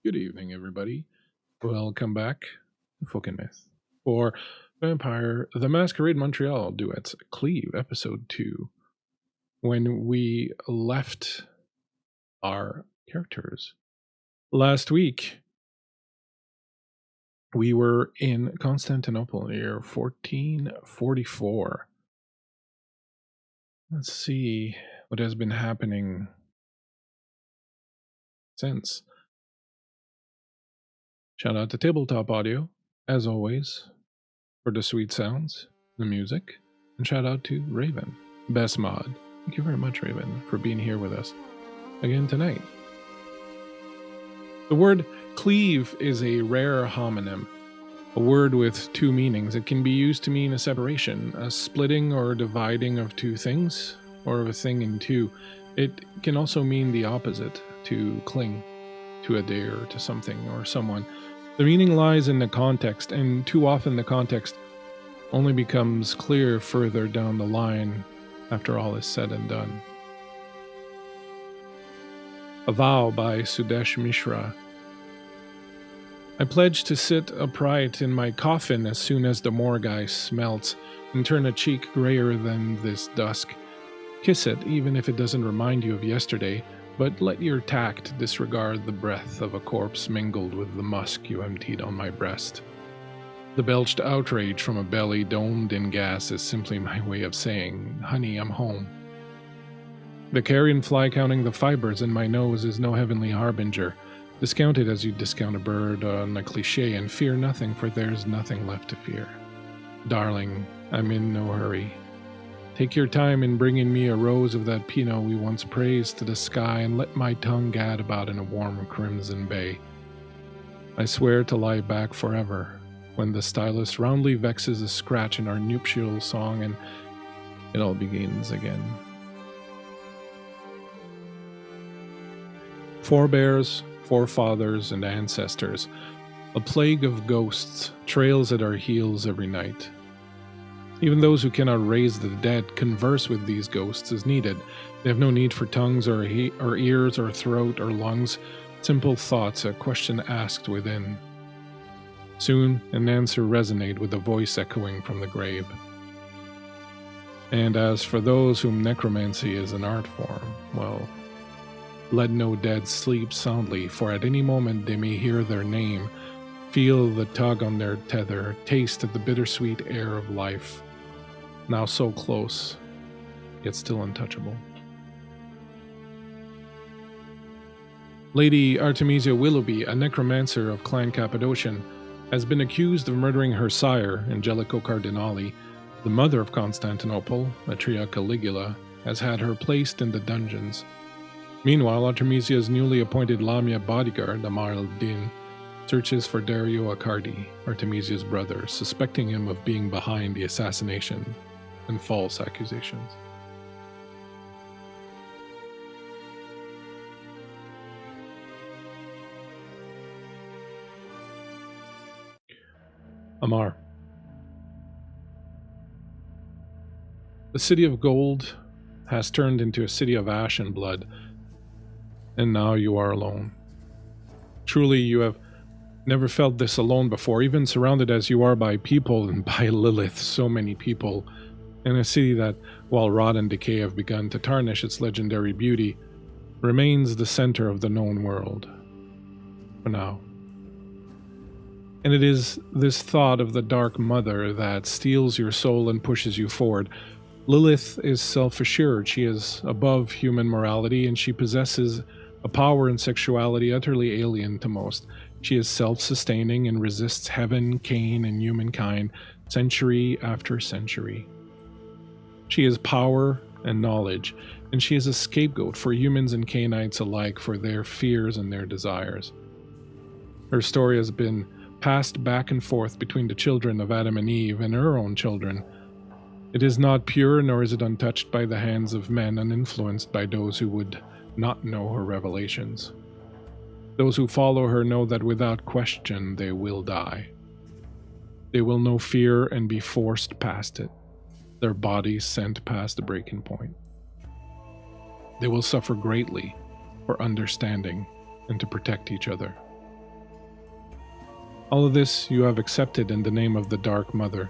Good evening, everybody. Welcome back to Folk&Myth for Vampire the Masquerade Montreal Duets Cleave, Episode 2. When we left our characters last week, we were in Constantinople in the year 1444. Let's see what has been happening since. Shout out to Tabletop Audio, as always, for the sweet sounds, the music, and shout out to Raven, best mod. Thank you very much, Raven, for being here with us again tonight. The word cleave is a rare homonym, a word with two meanings. It can be used to mean a separation, a splitting or dividing of two things, or of a thing in two. It can also mean the opposite, to cling, to adhere to something or someone. The meaning lies in the context, and too often the context only becomes clear further down the line after all is said and done. A Vow by Sudesh Mishra. I pledge to sit upright in my coffin as soon as the morgue ice melts and turn a cheek grayer than this dusk. Kiss it, even if it doesn't remind you of yesterday, but let your tact disregard the breath of a corpse mingled with the musk you emptied on my breast. The belched outrage from a belly domed in gas is simply my way of saying, honey, I'm home. The carrion fly counting the fibers in my nose is no heavenly harbinger. Discount it as you discount a bird on a cliché, and fear nothing, for there's nothing left to fear. Darling, I'm in no hurry. Take your time in bringing me a rose of that Pinot we once praised to the sky, and let my tongue gad about in a warm crimson bay. I swear to lie back forever, when the stylus roundly vexes a scratch in our nuptial song, and it all begins again. Forebears, forefathers, and ancestors, a plague of ghosts trails at our heels every night. Even those who cannot raise the dead converse with these ghosts as needed. They have no need for tongues or ears or throat or lungs. Simple thoughts, a question asked within. Soon an answer resonate with a voice echoing from the grave. And as for those whom necromancy is an art form, well, let no dead sleep soundly, for at any moment they may hear their name, feel the tug on their tether, taste the bittersweet air of life, now so close, yet still untouchable. Lady Artemisia Willoughby, a necromancer of Clan Cappadocian, has been accused of murdering her sire, Angelico Cardinali. The mother of Constantinople, Matriarch Caligula, has had her placed in the dungeons. Meanwhile, Artemisia's newly appointed Lamia bodyguard, Amar searches for Dario Accardi, Artemisia's brother, suspecting him of being behind the assassination and false accusations. Amar. The city of gold has turned into a city of ash and blood, and now you are alone. Truly, you have never felt this alone before, even surrounded as you are by people and by Lilith, so many people, in a city that, while rot and decay have begun to tarnish its legendary beauty, remains the center of the known world. For now. And it is this thought of the Dark Mother that steals your soul and pushes you forward. Lilith is self-assured, she is above human morality, and she possesses a power and sexuality utterly alien to most. She is self-sustaining and resists heaven, Cain, and humankind century after century. She is power and knowledge, and she is a scapegoat for humans and Cainites alike for their fears and their desires. Her story has been passed back and forth between the children of Adam and Eve and her own children. It is not pure, nor is it untouched by the hands of men, uninfluenced by those who would not know her revelations. Those who follow her know that without question they will die. They will know fear and be forced past it, their bodies sent past the breaking point. They will suffer greatly for understanding and to protect each other. All of this you have accepted in the name of the Dark Mother,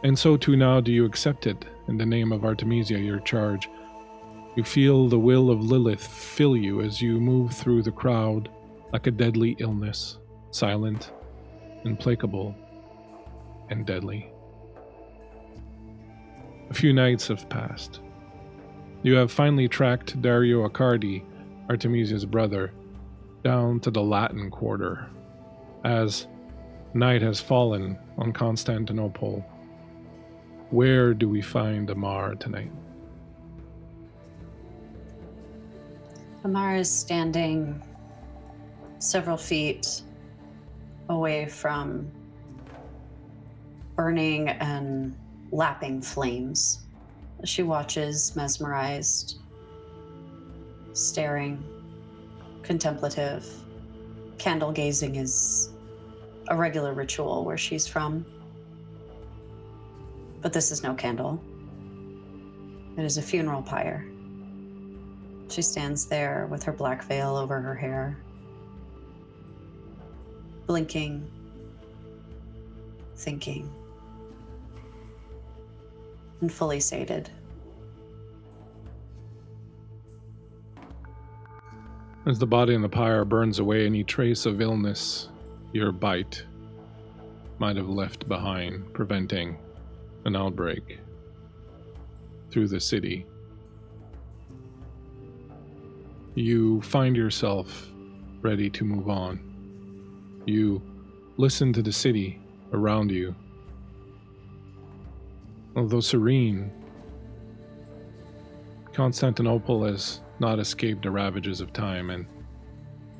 and so too now do you accept it in the name of Artemisia, your charge. You feel the will of Lilith fill you as you move through the crowd like a deadly illness, silent, implacable, and deadly. A few nights have passed. You have finally tracked Dario Accardi, Artemisia's brother, down to the Latin Quarter, as night has fallen on Constantinople. Where do we find Amar tonight? Amar is standing several feet away from burning and lapping flames. She watches, mesmerized, staring, contemplative. Candle gazing is a regular ritual where she's from. But this is no candle. It is a funeral pyre. She stands there with her black veil over her hair, blinking, thinking, and fully sated. As the body in the pyre burns away any trace of illness your bite might have left behind, preventing an outbreak through the city, you find yourself ready to move on. You listen to the city around you. Although serene, Constantinople has not escaped the ravages of time, and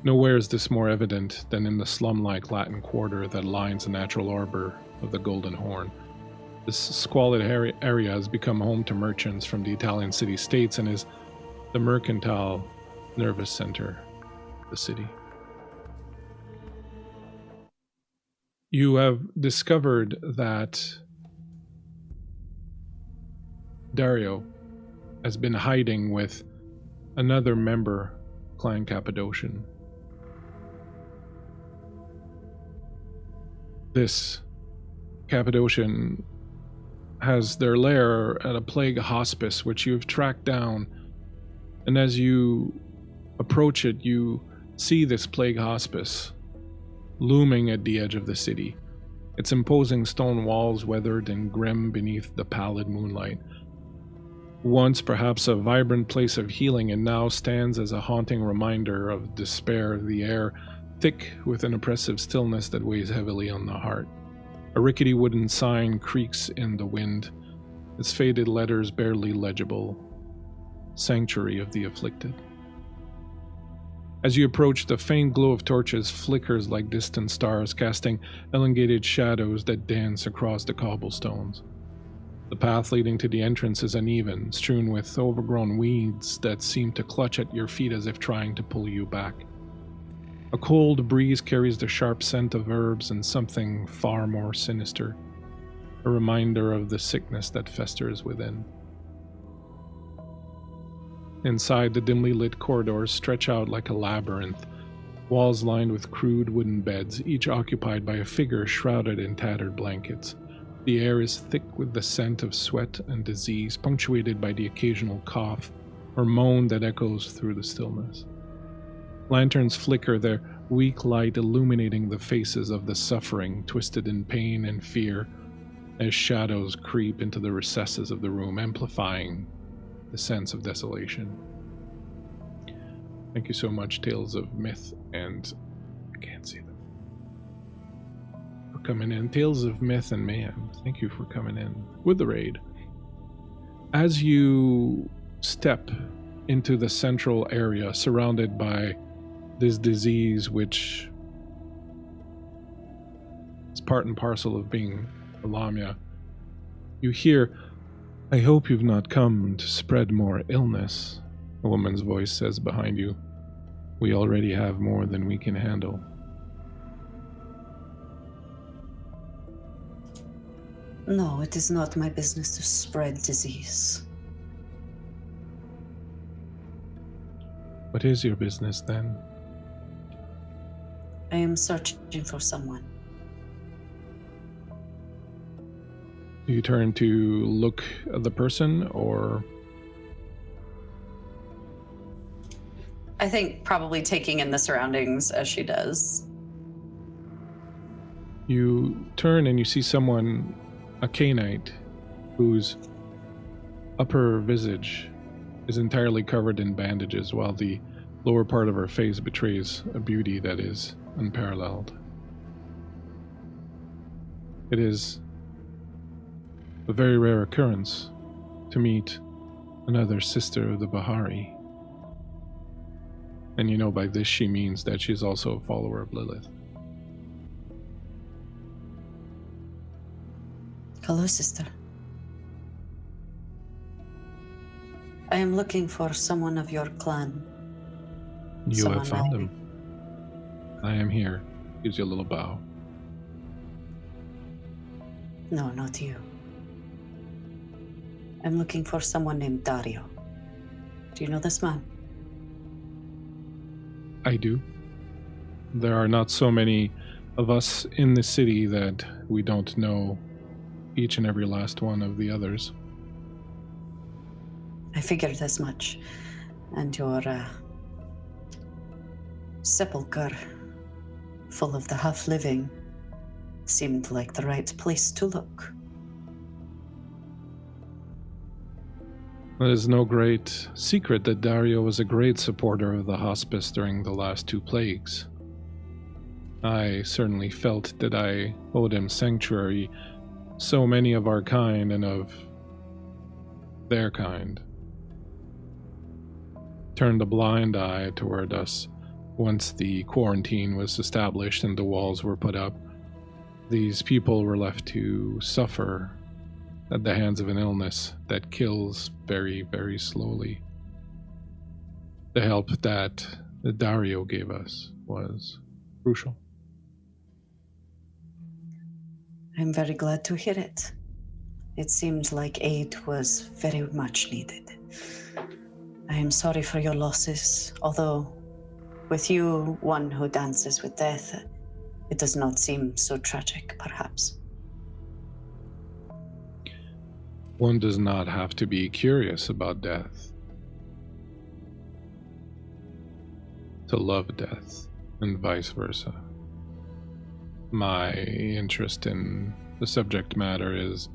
nowhere is this more evident than in the slum-like Latin Quarter that lines the natural arbor of the Golden Horn. This squalid area has become home to merchants from the Italian city-states and is the mercantile nervous center of the city. You have discovered that Dario has been hiding with another member, Clan Cappadocian. This Cappadocian has their lair at a plague hospice, which you have tracked down, and as you approach it, you see this plague hospice looming at the edge of the city, its imposing stone walls weathered and grim beneath the pallid moonlight. Once perhaps a vibrant place of healing, and now stands as a haunting reminder of despair, the air thick with an oppressive stillness that weighs heavily on the heart. A rickety wooden sign creaks in the wind, its faded letters barely legible. Sanctuary of the Afflicted. As you approach, the faint glow of torches flickers like distant stars, casting elongated shadows that dance across the cobblestones. The path leading to the entrance is uneven, strewn with overgrown weeds that seem to clutch at your feet as if trying to pull you back. A cold breeze carries the sharp scent of herbs and something far more sinister, a reminder of the sickness that festers within. Inside, the dimly lit corridors stretch out like a labyrinth, walls lined with crude wooden beds, each occupied by a figure shrouded in tattered blankets. The air is thick with the scent of sweat and disease, punctuated by the occasional cough or moan that echoes through the stillness. Lanterns flicker, their weak light illuminating the faces of the suffering, twisted in pain and fear, as shadows creep into the recesses of the room, amplifying the sense of desolation. Thank you so much, Tales of Myth, and I can't see them, for coming in. Tales of Myth and Mayhem, thank you for coming in with the raid. As you step into the central area, surrounded by this disease, which is part and parcel of being a Lamia, you hear, "I hope you've not come to spread more illness," a woman's voice says behind you. "We already have more than we can handle." No, it is not my business to spread disease. What is your business then? I am searching for someone. Do you turn to look at the person, or... I think probably taking in the surroundings as she does. You turn and you see someone, a Canaanite, whose upper visage is entirely covered in bandages, while the lower part of her face betrays a beauty that is unparalleled. It is a very rare occurrence to meet another sister of the Bahari. And you know by this she means that she's also a follower of Lilith. Hello, sister. I am looking for someone of your clan. You have found him. I am here. Gives you a little bow. No, not you. I'm looking for someone named Dario. Do you know this man? I do. There are not so many of us in the city that we don't know each and every last one of the others. I figured as much. And your sepulchre, full of the half-living, seemed like the right place to look. It is no great secret that Dario was a great supporter of the hospice during the last 2 plagues. I certainly felt that I owed him sanctuary. So many of our kind and of their kind turned a blind eye toward us once the quarantine was established and the walls were put up. These people were left to suffer at the hands of an illness that kills very, very slowly. The help that Dario gave us was crucial. I'm very glad to hear it. It seemed like aid was very much needed. I am sorry for your losses, although with you, one who dances with death, it does not seem so tragic, perhaps. One does not have to be curious about death to love death, and vice versa. My interest in the subject matter is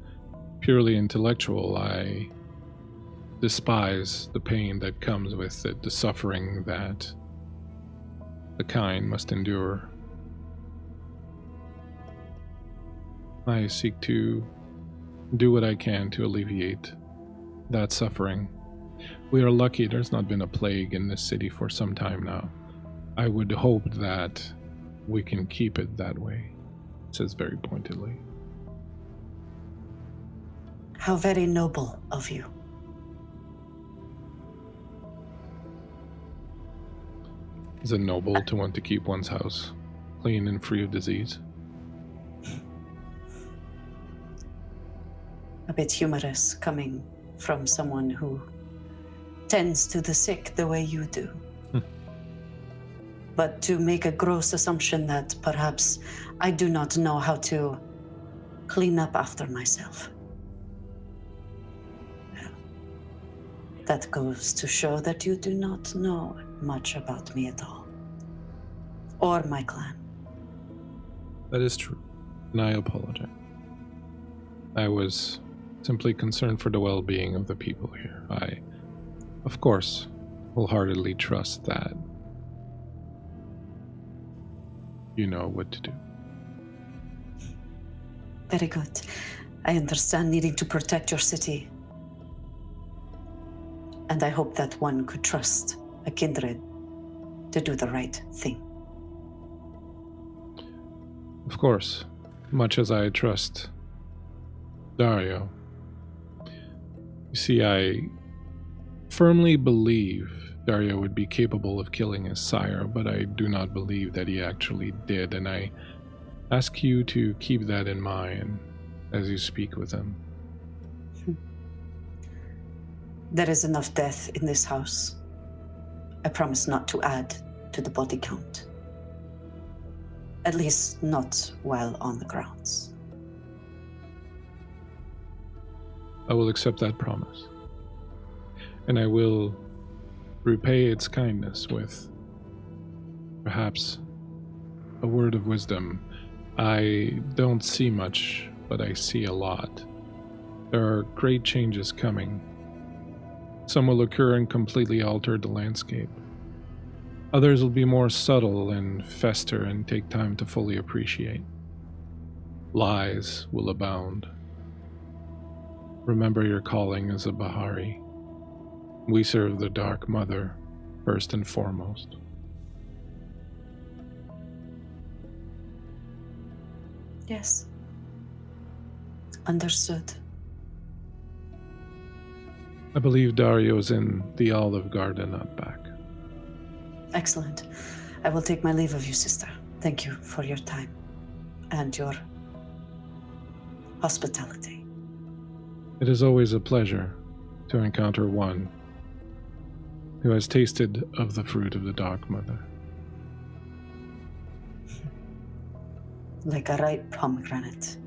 purely intellectual. I despise the pain that comes with it, the suffering that the kind must endure. I seek to do what I can to alleviate that suffering. We are lucky there's not been a plague in this city for some time now. I would hope that we can keep it that way, it says very pointedly. How very noble of you. Is it noble to want to keep one's house clean and free of disease? A bit humorous coming from someone who tends to the sick the way you do. But to make a gross assumption that perhaps I do not know how to clean up after myself. That goes to show that you do not know much about me at all. Or my clan. That is true, and I apologize. I was simply concerned for the well-being of the people here. I, of course, wholeheartedly trust that you know what to do. Very good. I understand needing to protect your city. And I hope that one could trust a kindred to do the right thing. Of course, much as I trust Dario. You see, I firmly believe Dario would be capable of killing his sire, but I do not believe that he actually did, and I ask you to keep that in mind as you speak with him. There is enough death in this house. I promise not to add to the body count. At least not while on the grounds. I will accept that promise. And I will repay its kindness with perhaps a word of wisdom. I don't see much, but I see a lot. There are great changes coming. Some will occur and completely alter the landscape. Others will be more subtle and fester and take time to fully appreciate. Lies will abound. Remember your calling as a Bahari. We serve the Dark Mother, first and foremost. Yes. Understood. I believe Dario's in the Olive Garden out back. Excellent. I will take my leave of you, sister. Thank you for your time and your hospitality. It is always a pleasure to encounter one who has tasted of the fruit of the Dark Mother. Like a ripe pomegranate,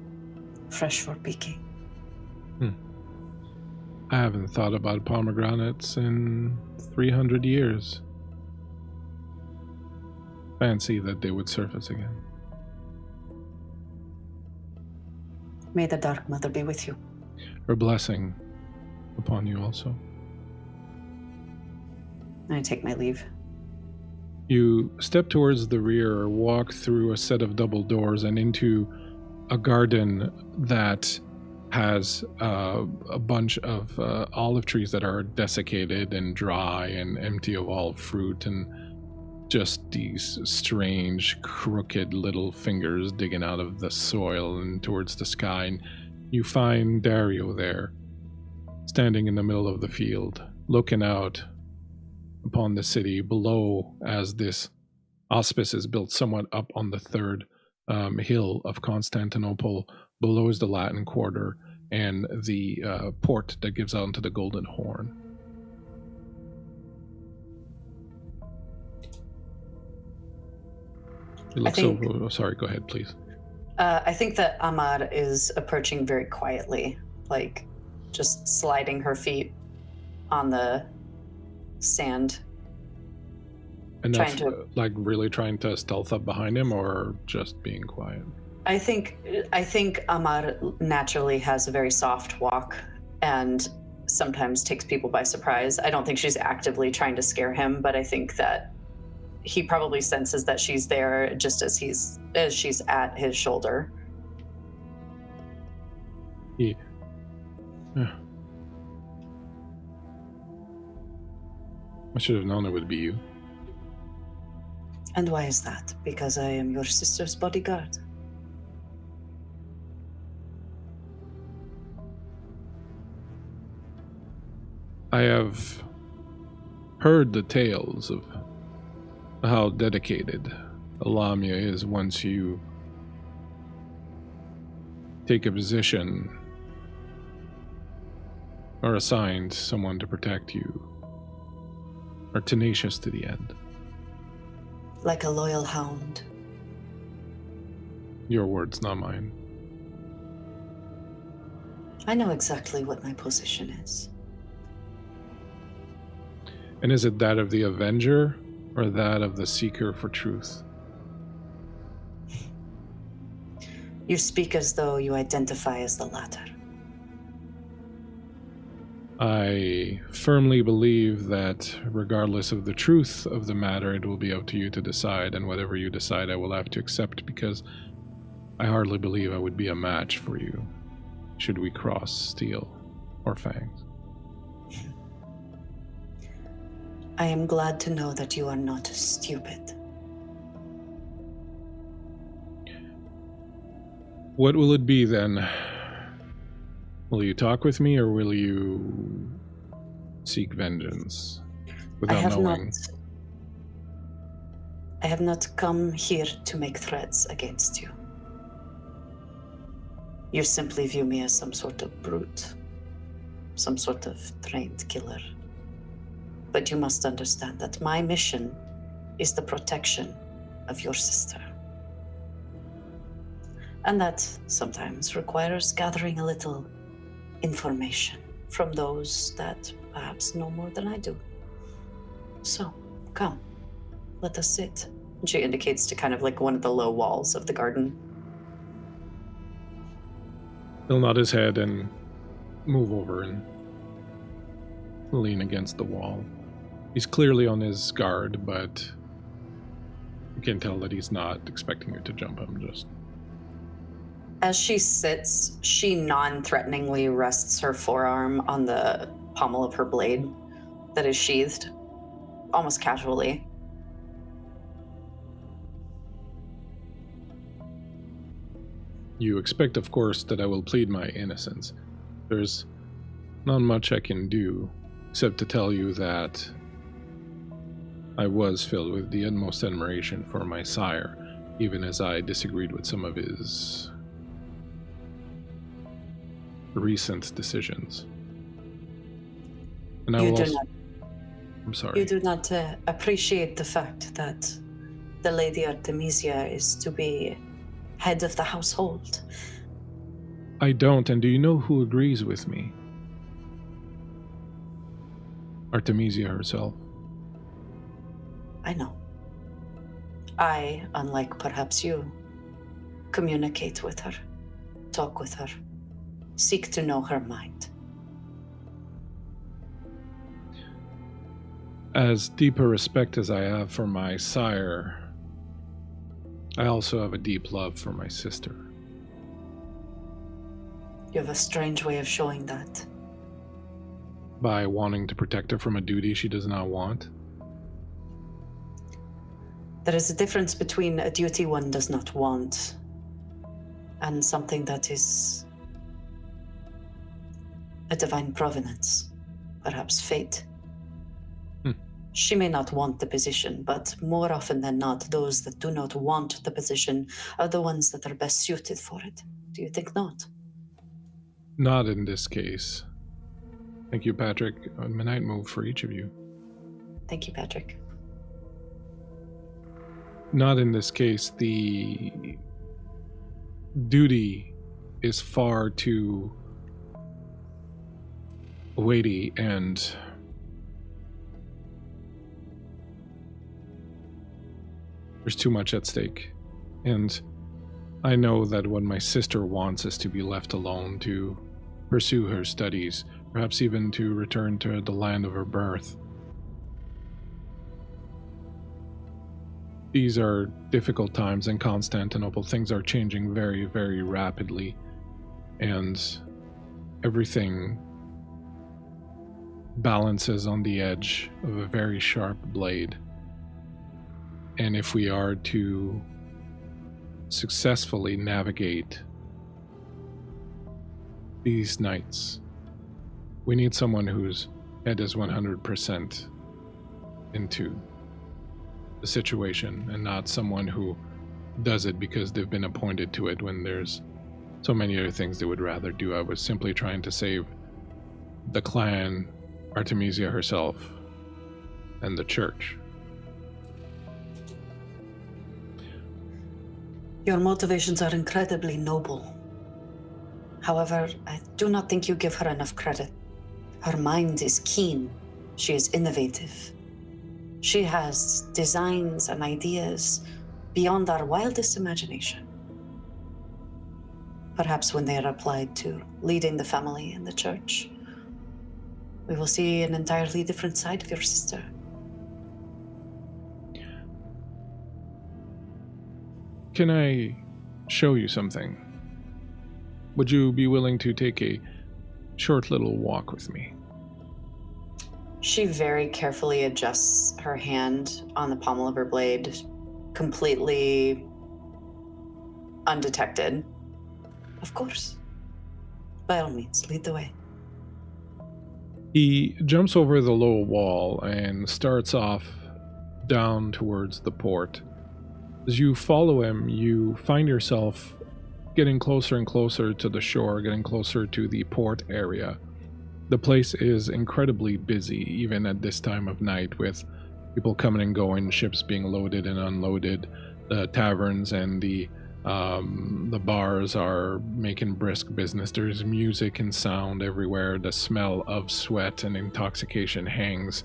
fresh for picking. I haven't thought about pomegranates in 300 years. Fancy that they would surface again. May the Dark Mother be with you. Her blessing upon you also. I take my leave. You step towards the rear, walk through a set of double doors and into a garden that has a bunch of olive trees that are desiccated and dry and empty of all fruit, and just these strange, crooked little fingers digging out of the soil and towards the sky. And you find Dario there, standing in the middle of the field, looking out upon the city below as this hospice is built somewhat up on the third hill of Constantinople. Below is the Latin Quarter and the port that gives out into the Golden Horn. It looks sorry, go ahead, please. I think that Amar is approaching very quietly, like just sliding her feet on the sand. Enough, like really trying to stealth up behind him, or just being quiet? I think Amar naturally has a very soft walk and sometimes takes people by surprise. I don't think she's actively trying to scare him, but I think that he probably senses that she's there just as she's at his shoulder. Yeah. I should have known it would be you. And why is that? Because I am your sister's bodyguard. I have heard the tales of how dedicated Lamia is once you take a position or assigned someone to protect you, are tenacious to the end. Like a loyal hound. Your words, not mine. I know exactly what my position is. And is it that of the Avenger or that of the Seeker for Truth? You speak as though you identify as the latter. I firmly believe that regardless of the truth of the matter, it will be up to you to decide, and whatever you decide I will have to accept, because I hardly believe I would be a match for you should we cross steel or fangs. I am glad to know that you are not stupid. What will it be then? Will you talk with me, or will you seek vengeance without knowing? I have not come here to make threats against you. You simply view me as some sort of brute, some sort of trained killer. But you must understand that my mission is the protection of your sister. And that sometimes requires gathering a little information from those that perhaps know more than I do. So, come, let us sit. And she indicates to kind of like one of the low walls of the garden. He'll nod his head and move over and lean against the wall. He's clearly on his guard, but you can tell that he's not expecting you to jump him. Just as she sits, she non-threateningly rests her forearm on the pommel of her blade that is sheathed, almost casually. You expect, of course, that I will plead my innocence. There's not much I can do, except to tell you that I was filled with the utmost admiration for my sire, even as I disagreed with some of his recent decisions. And I'm sorry. You do not appreciate the fact that the Lady Artemisia is to be head of the household. I don't, and do you know who agrees with me? Artemisia herself. I know. I, unlike perhaps you, communicate with her, talk with her, seek to know her mind. As deep a respect as I have for my sire, I also have a deep love for my sister. You have a strange way of showing that. By wanting to protect her from a duty she does not want. There is a difference between a duty one does not want and something that is a divine provenance, perhaps fate. She may not want the position, but more often than not, those that do not want the position are the ones that are best suited for it. Do you think not? Not in this case. Thank you, Patrick. A midnight move for each of you. Thank you, Patrick. Not in this case. The duty is far too weighty and there's too much at stake. And I know that what my sister wants is to be left alone to pursue her studies, perhaps even to return to the land of her birth. These are difficult times in Constantinople. Things are changing very, very rapidly, and everything balances on the edge of a very sharp blade. And if we are to successfully navigate these nights, we need someone whose head is 100% into the situation and not someone who does it because they've been appointed to it when there's so many other things they would rather do. I was simply trying to save the clan, Artemisia herself, and the church. Your motivations are incredibly noble. However, I do not think you give her enough credit. Her mind is keen. She is innovative. She has designs and ideas beyond our wildest imagination. Perhaps when they are applied to leading the family and the church, we will see an entirely different side of your sister. Can I show you something? Would you be willing to take a short little walk with me? She very carefully adjusts her hand on the pommel of her blade, completely undetected. Of course. By all means, lead the way. He jumps over the low wall and starts off down towards the port. As you follow him, you find yourself getting closer and closer to the shore, getting closer to the port area. The place is incredibly busy, even at this time of night, with people coming and going, ships being loaded and unloaded, the taverns and the The bars are making brisk business. There's music and sound everywhere. The smell of sweat and intoxication hangs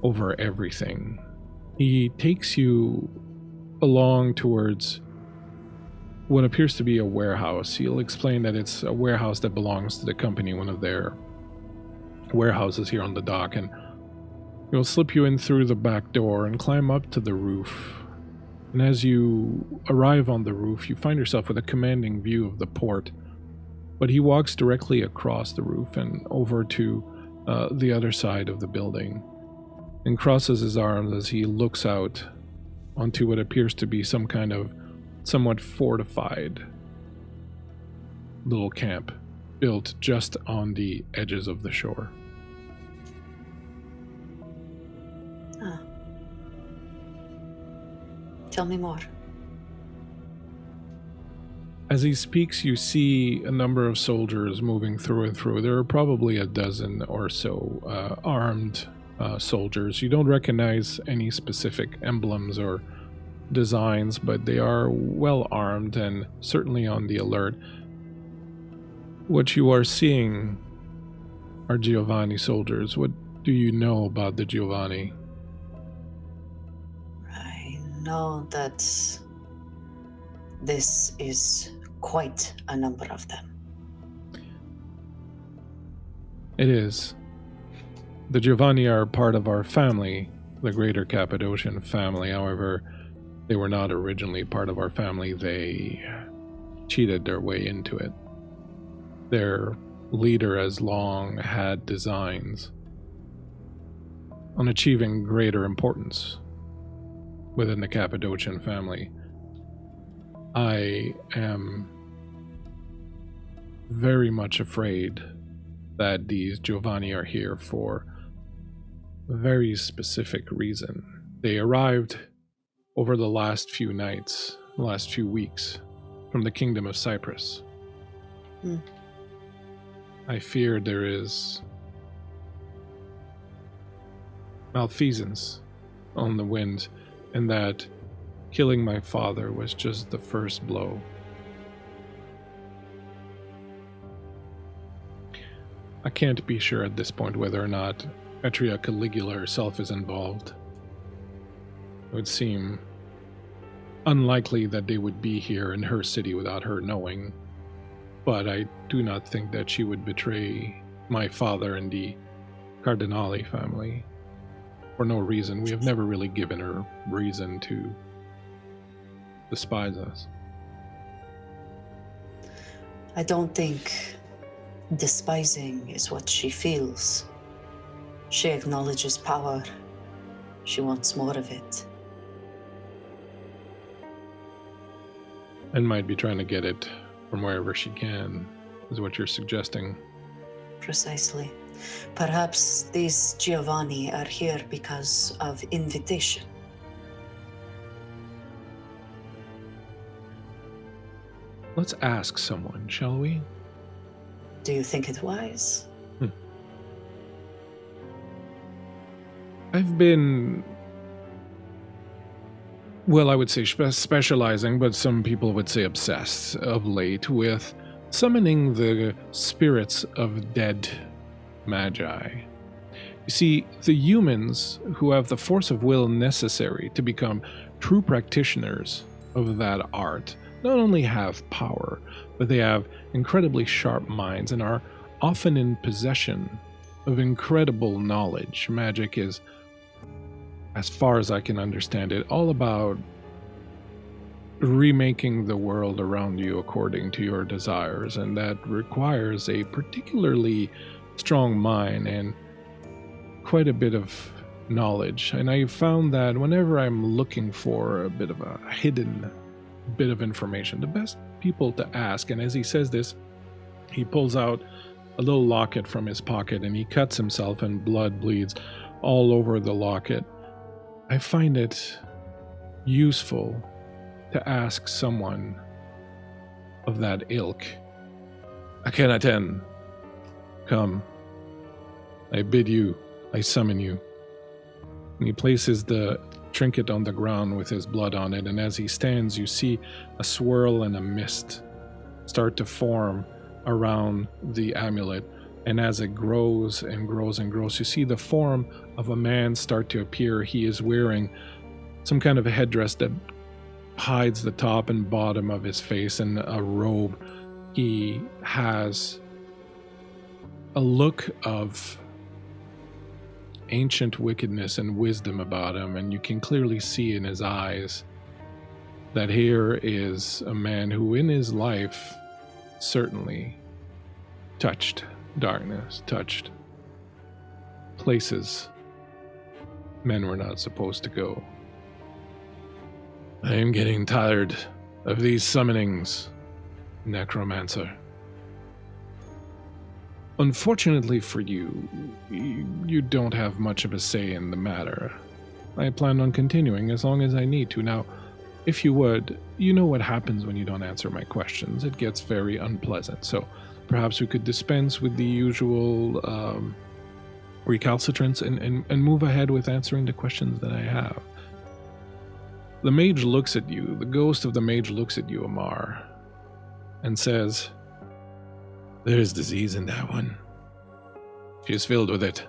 over everything. He takes you along towards what appears to be a warehouse. He'll explain that it's a warehouse that belongs to the company, one of their warehouses here on the dock, and he'll slip you in through the back door and climb up to the roof. And as you arrive on the roof, you find yourself with a commanding view of the port. But he walks directly across the roof and over to the other side of the building and crosses his arms as he looks out onto what appears to be some kind of somewhat fortified little camp built just on the edges of the shore. Tell me more. As he speaks, you see a number of soldiers moving through and through. There are probably a dozen or so armed soldiers. You don't recognize any specific emblems or designs, but they are well armed and certainly on the alert. What you are seeing are Giovanni soldiers. What do you know about the Giovanni? I know that this is quite a number of them. It is. The Giovanni are part of our family, the greater Cappadocian family. However, they were not originally part of our family. They cheated their way into it. Their leader has long had designs on achieving greater importance within the Cappadocian family. I am very much afraid that these Giovanni are here for a very specific reason. They arrived over the last few nights, the last few weeks, from the Kingdom of Cyprus. I fear there is malfeasance on the wind, and that killing my father was just the first blow. I can't be sure at this point whether or not Petria Caligula herself is involved. It would seem unlikely that they would be here in her city without her knowing, but I do not think that she would betray my father and the Cardinali family for no reason. We have never really given her reason to despise us. I don't think despising is what she feels. She acknowledges power. She wants more of it. And might be trying to get it from wherever she can, is what you're suggesting. Precisely. Perhaps these Giovanni are here because of invitation. Let's ask someone, shall we? Do you think it wise? I've been, well, I would say specializing, but some people would say obsessed of late with summoning the spirits of dead magi. You see, the humans who have the force of will necessary to become true practitioners of that art not only have power, but they have incredibly sharp minds and are often in possession of incredible knowledge. Magic is, as far as I can understand it, all about remaking the world around you according to your desires, and that requires a particularly strong mind and quite a bit of knowledge. And I found that whenever I'm looking for a bit of a hidden bit of information, the best people to ask, and as he says this, he pulls out a little locket from his pocket and he cuts himself and blood bleeds all over the locket. I find it useful to ask someone of that ilk. Akhenaten, come. I bid you, I summon you. And he places the trinket on the ground with his blood on it, and as he stands, you see a swirl and a mist start to form around the amulet. And as it grows and grows and grows, you see the form of a man start to appear. He is wearing some kind of a headdress that hides the top and bottom of his face, and a robe. He has a look of ancient wickedness and wisdom about him, and you can clearly see in his eyes that here is a man who in his life certainly touched darkness, touched places men were not supposed to go. I am getting tired of these summonings, necromancer. Unfortunately for you, you don't have much of a say in the matter. I plan on continuing as long as I need to. Now, if you would, you know what happens when you don't answer my questions. It gets very unpleasant, so perhaps we could dispense with the usual recalcitrance and move ahead with answering the questions that I have. The mage looks at you, the ghost of the mage looks at you, Amar, and says, "There is disease in that one. She is filled with it.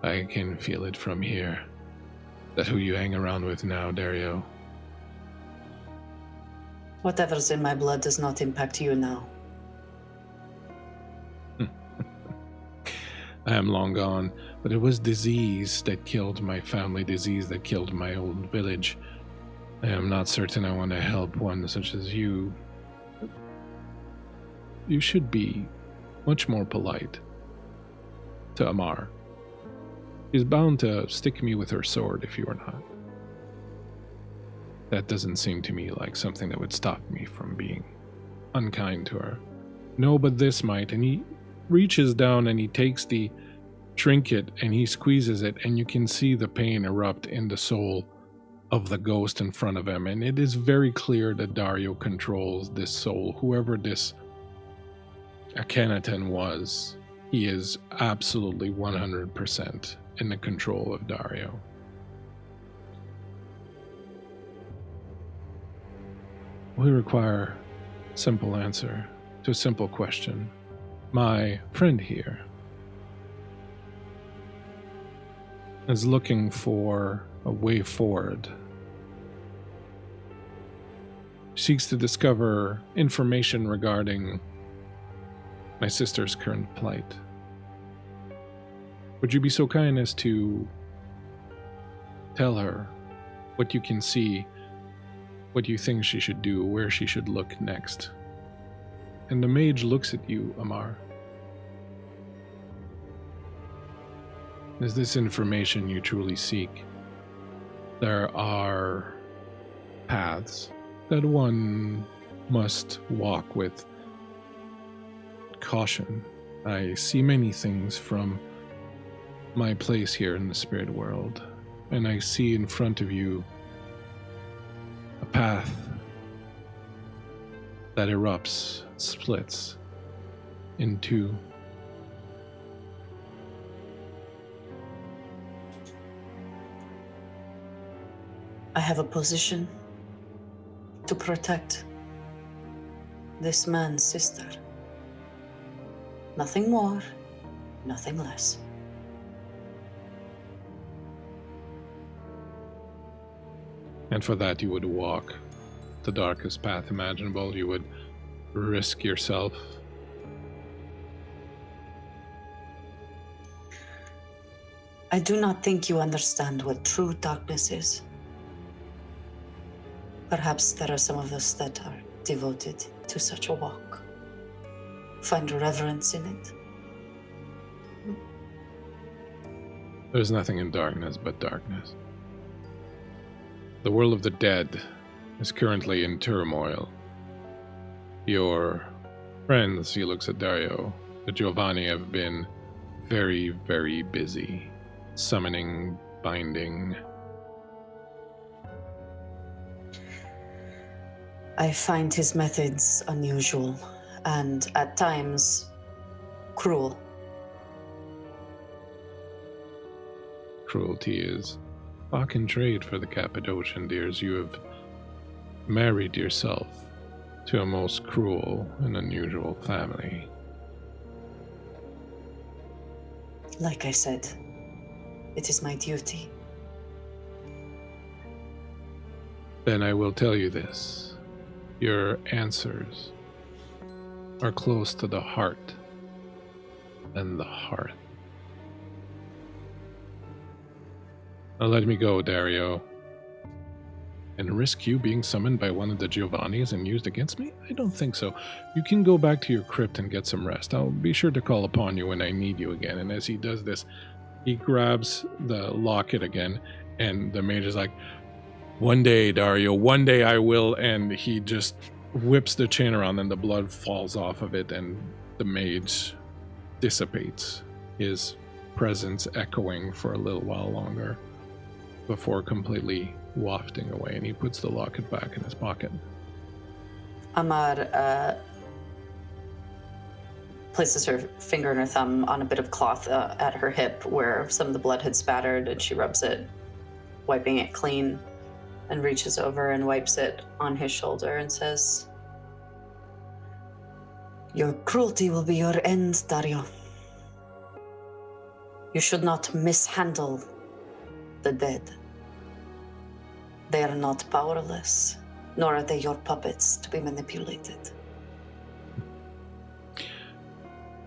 I can feel it from here. That who you hang around with now, Dario?" Whatever's in my blood does not impact you now. I am long gone, but it was disease that killed my family, disease that killed my old village. I am not certain I want to help one such as you. You should be much more polite to Amar. She's bound to stick me with her sword if you are not. That doesn't seem to me like something that would stop me from being unkind to her. No, but this might. And he reaches down and he takes the trinket and he squeezes it, and you can see the pain erupt in the soul of the ghost in front of him. And it is very clear that Dario controls this soul. Whoever this Akhenaten was, he is absolutely 100% in the control of Dario. We require a simple answer to a simple question. My friend here is looking for a way forward. Seeks to discover information regarding my sister's current plight. Would you be so kind as to tell her what you can see, what you think she should do, where she should look next? And the mage looks at you, Amar. Is this information you truly seek? There are paths that one must walk with caution. I see many things from my place here in the spirit world, and I see in front of you a path that erupts, splits in two. I have a position to protect this man's sister. Nothing more, nothing less. And for that you would walk the darkest path imaginable. You would risk yourself. I do not think you understand what true darkness is. Perhaps there are some of us that are devoted to such a walk. Find reverence in it. There's nothing in darkness but darkness. The world of the dead is currently in turmoil. Your friends, he looks at Dario, the Giovanni, have been very, very busy. Summoning, binding. I find his methods unusual and at times cruel. Cruelty is Fucking trade for the Cappadocian, dears. You have married yourself to a most cruel and unusual family. Like I said, it is my duty. Then I will tell you this. Your answers are close to the heart and the hearth. Now let me go, Dario. And risk you being summoned by one of the Giovannis and used against me? I don't think so. You can go back to your crypt and get some rest. I'll be sure to call upon you when I need you again. And as he does this, he grabs the locket again, and the mage is like, one day, Dario, one day I will. And he just whips the chain around, and the blood falls off of it, and the mage dissipates, his presence echoing for a little while longer before completely wafting away, and he puts the locket back in his pocket. Amar places her finger and her thumb on a bit of cloth at her hip where some of the blood had spattered, and she rubs it, wiping it clean, and reaches over and wipes it on his shoulder and says, "Your cruelty will be your end, Dario. You should not mishandle the dead. They are not powerless, nor are they your puppets to be manipulated."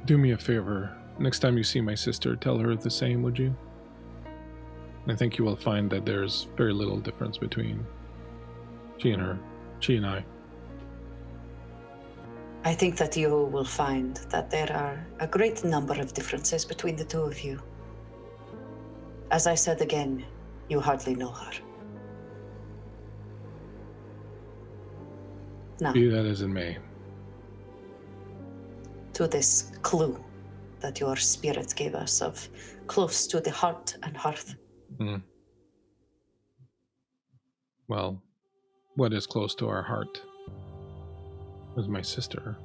Do me a favor. Next time you see my sister, tell her the same, would you? I think you will find that there's very little difference between she and I. I think that you will find that there are a great number of differences between the two of you. As I said again, you hardly know her. Now, Be that as it may. to this clue that your spirit gave us of close to the heart and hearth. Well, what is close to our heart was my sister.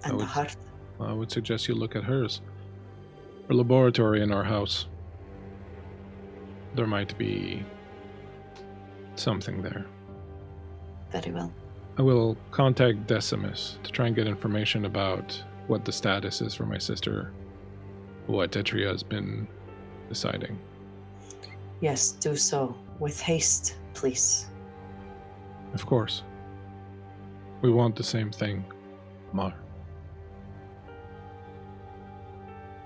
And the heart. I would suggest you look at hers. Her laboratory in our house. There might be something there. Very well. I will contact Decimus to try and get information about what the status is for my sister, what Tetria has been deciding. Yes, do so. With haste, please. Of course. We want the same thing, Amar.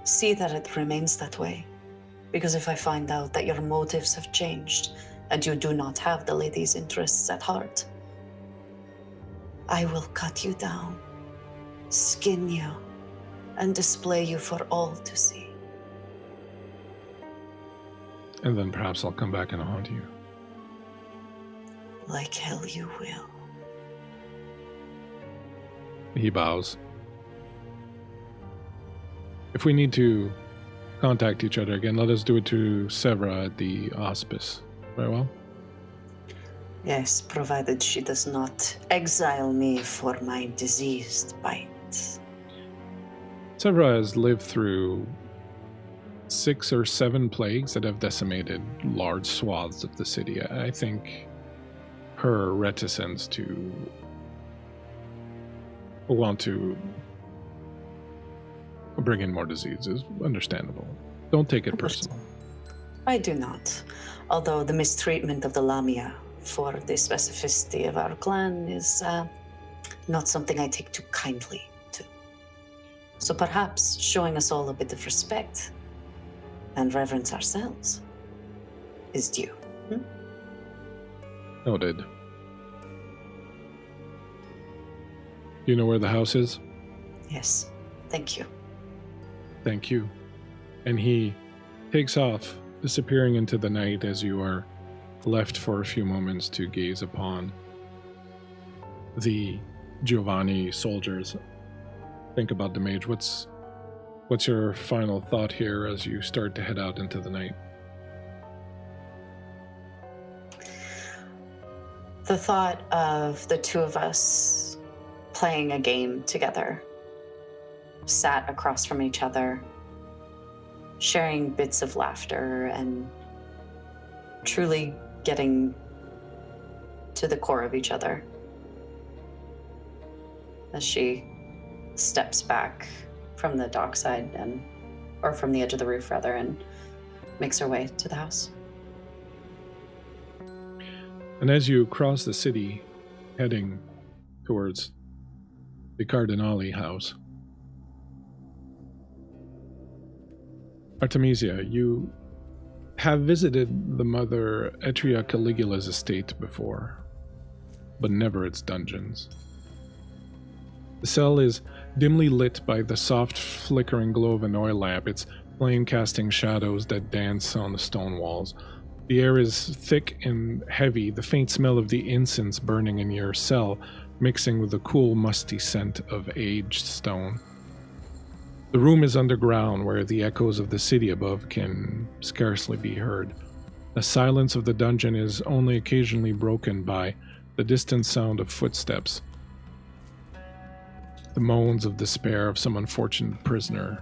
See that it remains that way. Because if I find out that your motives have changed and you do not have the lady's interests at heart, I will cut you down, skin you, and display you for all to see. And then perhaps I'll come back and haunt you. Like hell you will. He bows. If we need to contact each other again, let us do it to Severa at the Auspice. Very well? Yes, provided she does not exile me for my diseased bite. Severa has lived through 6 or 7 plagues that have decimated large swaths of the city. I think her reticence to want to bring in more disease is understandable. Don't take it personal. I do not. Although the mistreatment of the Lamia for the specificity of our clan is not something I take too kindly to. So perhaps showing us all a bit of respect and reverence ourselves is due. Noted. You know where the house is? Yes, thank you. Thank you. And he takes off, disappearing into the night as you are left for a few moments to gaze upon the Giovanni soldiers. Think about the mage. What's your final thought here as you start to head out into the night? The thought of the two of us playing a game together sat across from each other, sharing bits of laughter and truly getting to the core of each other. As she steps back from the dockside or from the edge of the roof rather, and makes her way to the house. And as you cross the city, heading towards the Cardinali house, Artemisia, you have visited the Mother Etria Caligula's estate before, but never its dungeons. The cell is dimly lit by the soft, flickering glow of an oil lamp, its flame casting shadows that dance on the stone walls. The air is thick and heavy, the faint smell of the incense burning in your cell mixing with the cool, musty scent of aged stone. The room is underground, where the echoes of the city above can scarcely be heard. The silence of the dungeon is only occasionally broken by the distant sound of footsteps, the moans of despair of some unfortunate prisoner,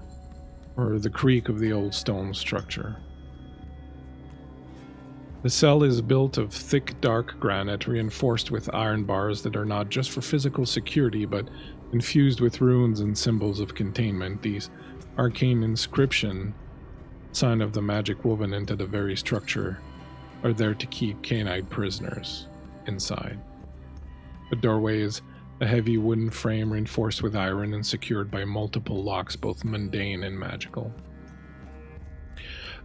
or the creak of the old stone structure. The cell is built of thick, dark granite, reinforced with iron bars that are not just for physical security, but infused with runes and symbols of containment. These arcane inscription, sign of the magic woven into the very structure, are there to keep canine prisoners inside. The doorway is a heavy wooden frame reinforced with iron and secured by multiple locks, both mundane and magical.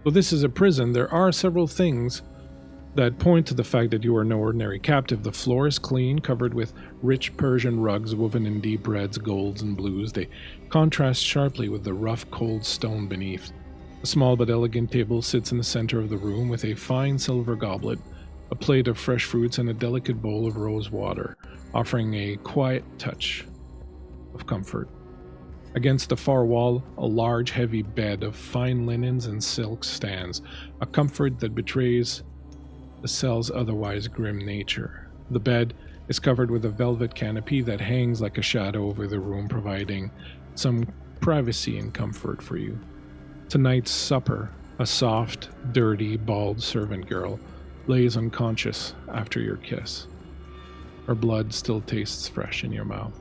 Though this is a prison, there are several things that point to the fact that you are no ordinary captive. The floor is clean, covered with rich Persian rugs woven in deep reds, golds, and blues. They contrast sharply with the rough, cold stone beneath. A small but elegant table sits in the center of the room with a fine silver goblet, a plate of fresh fruits, and a delicate bowl of rose water, offering a quiet touch of comfort. Against the far wall, a large, heavy bed of fine linens and silks stands, a comfort that betrays the cell's otherwise grim nature. The bed is covered with a velvet canopy that hangs like a shadow over the room, providing some privacy and comfort for you. Tonight's supper, a soft, dirty, bald servant girl, lays unconscious after your kiss. Her blood still tastes fresh in your mouth.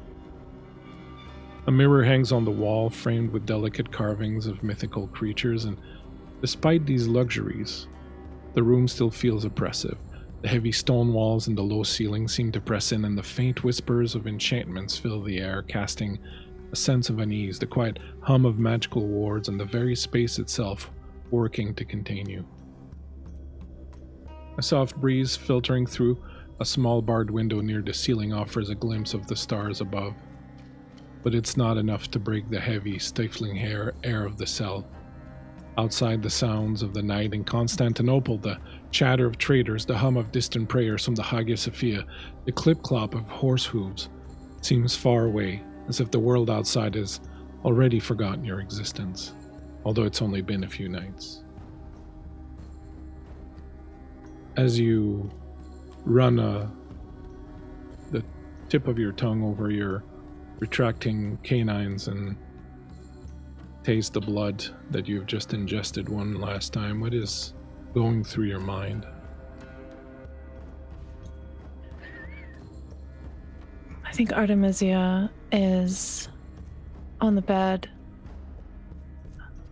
A mirror hangs on the wall, framed with delicate carvings of mythical creatures, and despite these luxuries, the room still feels oppressive. The heavy stone walls and the low ceiling seem to press in, and the faint whispers of enchantments fill the air, casting a sense of unease, the quiet hum of magical wards, and the very space itself working to contain you. A soft breeze filtering through a small barred window near the ceiling offers a glimpse of the stars above, but it's not enough to break the heavy, stifling air of the cell. Outside, the sounds of the night in Constantinople, the chatter of traders, the hum of distant prayers from the Hagia Sophia, the clip-clop of horse hooves, seems far away, as if the world outside has already forgotten your existence, although it's only been a few nights. As you run the tip of your tongue over your retracting canines and taste the blood that you've just ingested one last time, what is going through your mind? I think Artemisia is on the bed,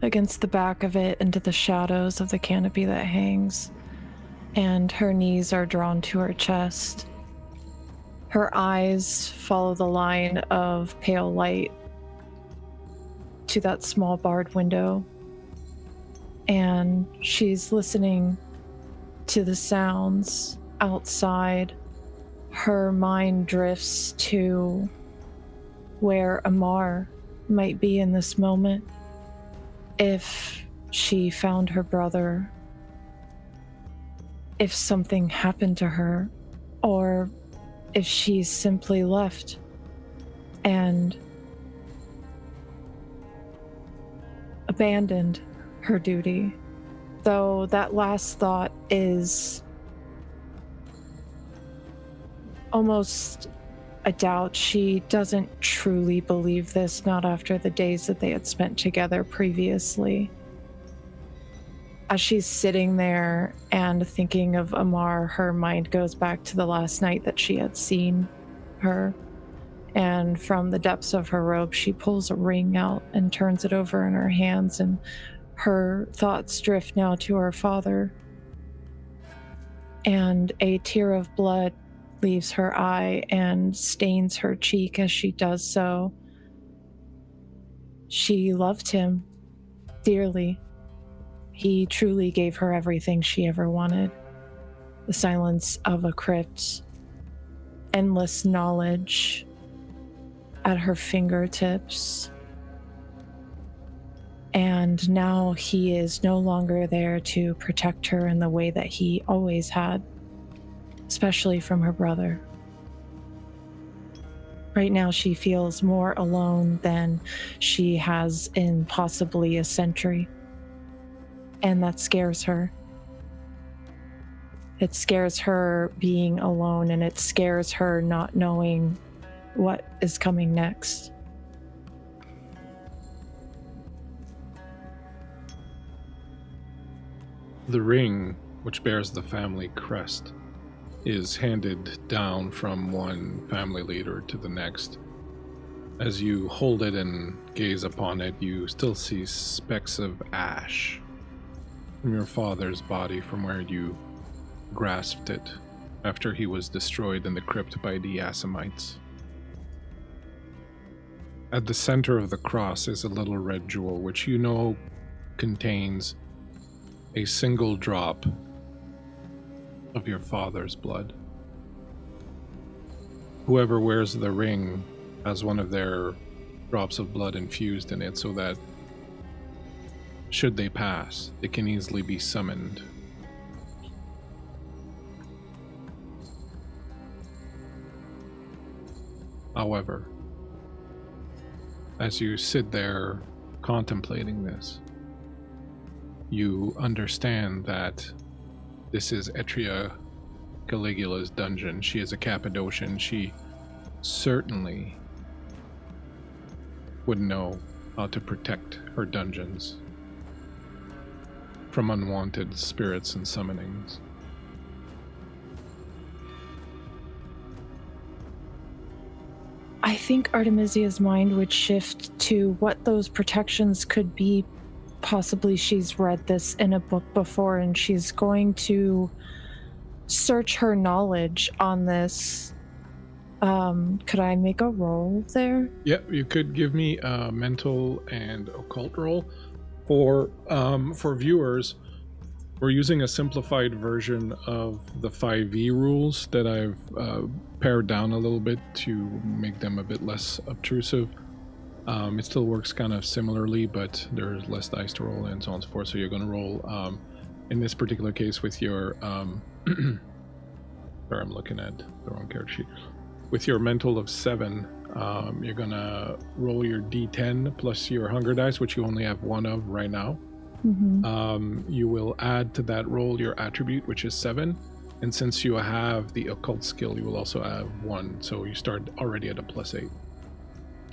against the back of it, into the shadows of the canopy that hangs, and her knees are drawn to her chest. Her eyes follow the line of pale light to that small barred window, and she's listening to the sounds outside. Her mind drifts to where Amar might be in this moment, if she found her brother, if something happened to her, or if she simply left and abandoned her duty. Though that last thought is almost a doubt. She doesn't truly believe this, not after the days that they had spent together previously. As she's sitting there and thinking of Amar, her mind goes back to the last night that she had seen her. And from the depths of her robe, she pulls a ring out and turns it over in her hands, and her thoughts drift now to her father. And a tear of blood leaves her eye and stains her cheek as she does so. She loved him dearly. He truly gave her everything she ever wanted. The silence of a crypt, endless knowledge at her fingertips. And now he is no longer there to protect her in the way that he always had, especially from her brother. Right now she feels more alone than she has in possibly a century. And that scares her. It scares her being alone, and it scares her not knowing what is coming next. The ring, which bears the family crest, is handed down from one family leader to the next. As you hold it and gaze upon it, you still see specks of ash from your father's body from where you grasped it after he was destroyed in the crypt by the Assamites. At the center of the cross is a little red jewel, which you know contains a single drop of your father's blood. Whoever wears the ring has one of their drops of blood infused in it, so that should they pass, they can easily be summoned. However, as you sit there contemplating this, you understand that this is Etria Caligula's dungeon. She is a Cappadocian. She certainly would know how to protect her dungeons from unwanted spirits and summonings. I think Artemisia's mind would shift to what those protections could be. Possibly she's read this in a book before, and she's going to search her knowledge on this. Could I make a roll there? Yep, you could give me a mental and occult roll. For viewers, we're using a simplified version of the 5e rules that I've pared down a little bit to make them a bit less obtrusive. It still works kind of similarly, but there's less dice to roll and so on and so forth. So you're going to roll, in this particular case, with your... sorry, I'm looking at the wrong character sheet. With your mental of 7, you're going to roll your d10 plus your hunger dice, which you only have one of right now. Mm-hmm. You will add to that roll your attribute, which is 7. And since you have the occult skill, you will also have 1. So you start already at a +8.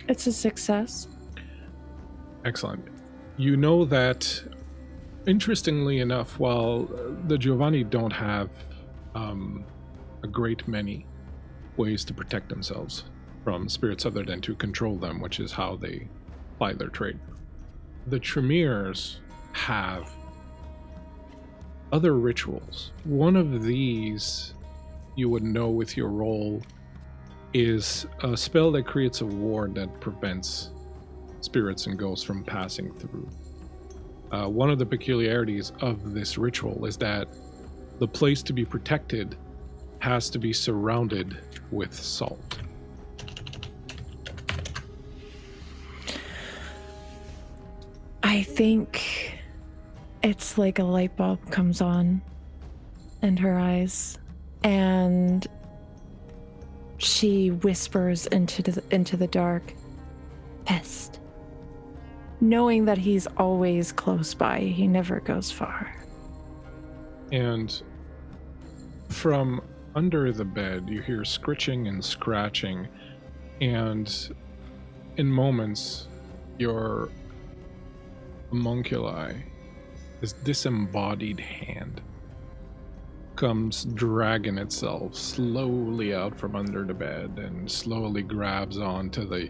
It's a success. Excellent. You know that, interestingly enough, while the Giovanni don't have a great many ways to protect themselves from spirits other than to control them, which is how they ply their trade, the Tremors have other rituals. One of these you would know with your roll is a spell that creates a ward that prevents spirits and ghosts from passing through. One of the peculiarities of this ritual is that the place to be protected has to be surrounded with salt. I think it's like a light bulb comes on in her eyes, and she whispers into the dark, "Pest," knowing that he's always close by. He never goes far. And from under the bed, you hear scritching and scratching, and in moments, your homunculi, this disembodied hand, comes dragging itself slowly out from under the bed and slowly grabs onto the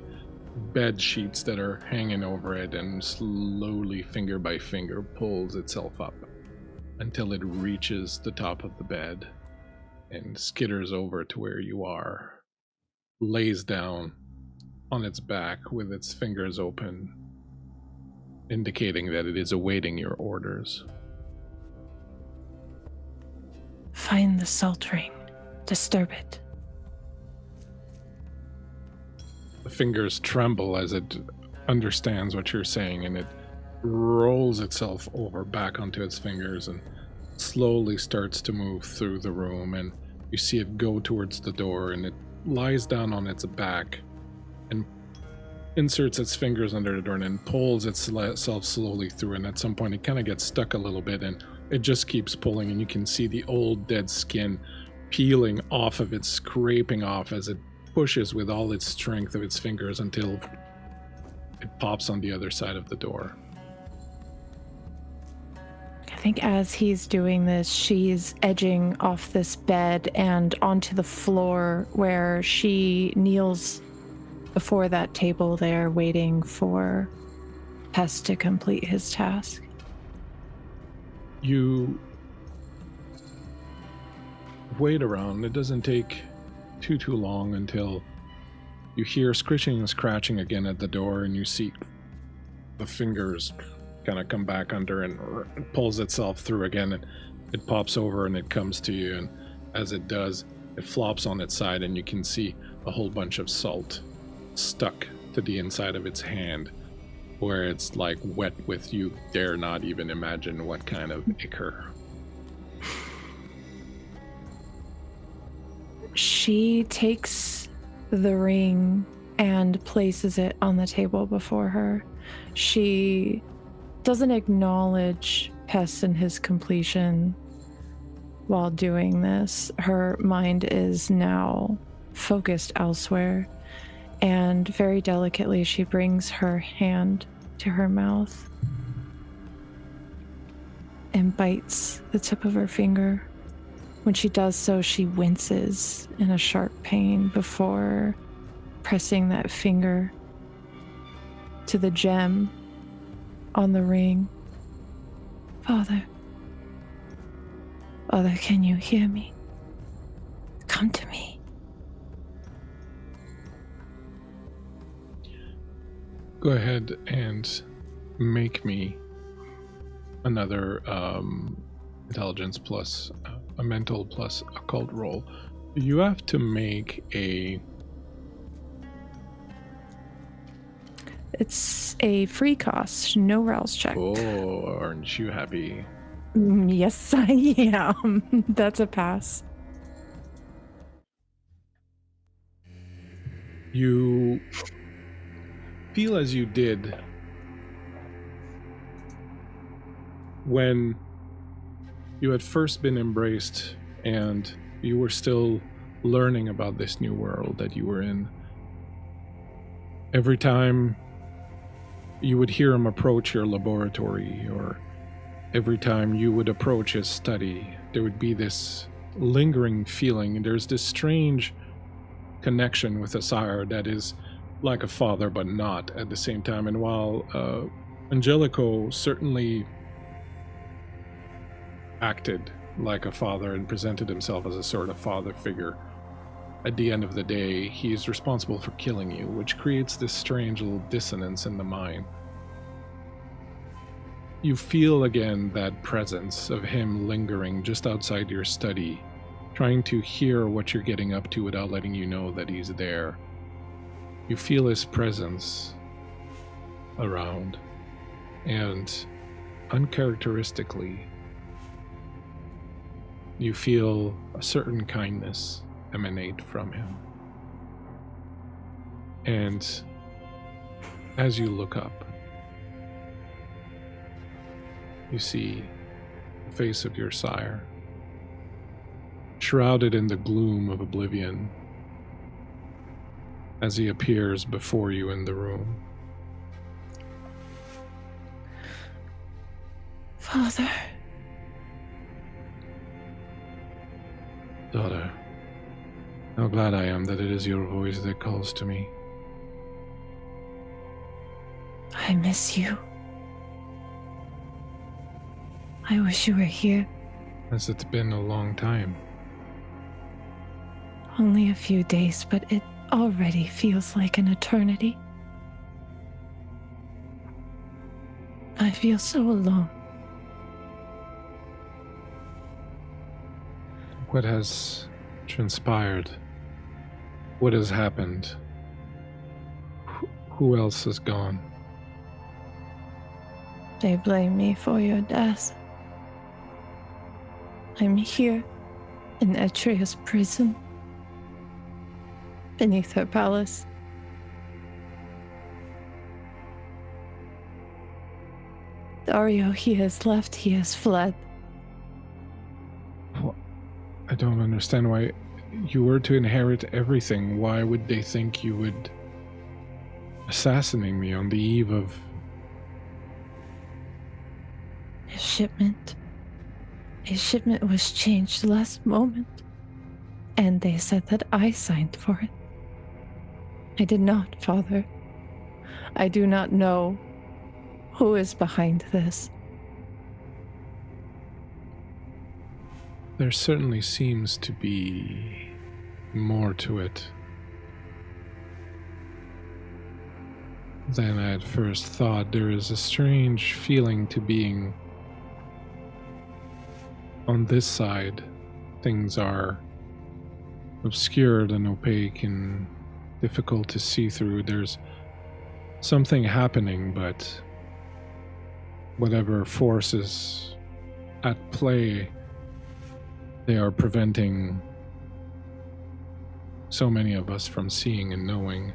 bed sheets that are hanging over it and slowly, finger by finger, pulls itself up until it reaches the top of the bed and skitters over to where you are, lays down on its back with its fingers open, indicating that it is awaiting your orders. Find the salt ring. Disturb it. The fingers tremble as it understands what you're saying, and it rolls itself over back onto its fingers and slowly starts to move through the room, and you see it go towards the door, and it lies down on its back and inserts its fingers under the door and then pulls itself slowly through, and at some point it kind of gets stuck a little bit and it just keeps pulling, and you can see the old dead skin peeling off of it, scraping off as it pushes with all its strength of its fingers until it pops on the other side of the door. I think as he's doing this, she's edging off this bed and onto the floor where she kneels before that table there, waiting for Pest to complete his task. You wait around. It doesn't take too long until you hear scratching and scratching again at the door, and you see the fingers kind of come back under and it pulls itself through again, and it pops over and it comes to you, and as it does, it flops on its side, and you can see a whole bunch of salt stuck to the inside of its hand, where it's like wet with, you dare not even imagine what kind of ichor. She takes the ring and places it on the table before her. She doesn't acknowledge Pest and his completion while doing this. Her mind is now focused elsewhere, and very delicately she brings her hand to her mouth and bites the tip of her finger. When she does so, she winces in a sharp pain before pressing that finger to the gem on the ring. Father, can you hear me? Come to me. Go ahead and make me another intelligence plus a mental plus occult roll. You have to make a... It's a free cost, no rouse check. Oh, aren't you happy? Yes, I am. That's a pass. You feel as you did when you had first been embraced and you were still learning about this new world that you were in. Every time you would hear him approach your laboratory, or every time you would approach his study, there would be this lingering feeling. There's this strange connection with a sire that is like a father but not at the same time. And while Angelico certainly acted like a father and presented himself as a sort of father figure, at the end of the day he's responsible for killing you, which creates this strange little dissonance in the mind. You feel again that presence of him lingering just outside your study, trying to hear what you're getting up to without letting you know that he's there. You feel his presence around, and uncharacteristically, you feel a certain kindness emanate from him. And as you look up, you see the face of your sire, shrouded in the gloom of oblivion, as he appears before you in the room. Father. Daughter, how glad I am that it is your voice that calls to me. I miss you. I wish you were here. Has it been a long time? Only a few days, but it already feels like an eternity. I feel so alone. What has transpired? What has happened? Who else has gone? They blame me for your death. I'm here in Etria's prison, beneath her palace. Dario, he has left, he has fled. I don't understand why you were to inherit everything. Why would they think you would assassinate me on the eve of... His shipment was changed last moment, and they said that I signed for it. I did not, Father. I do not know who is behind this. There certainly seems to be more to it than I at first thought. There is a strange feeling to being on this side. Things are obscured and opaque and difficult to see through. There's something happening, but whatever force is at play, they are preventing so many of us from seeing and knowing.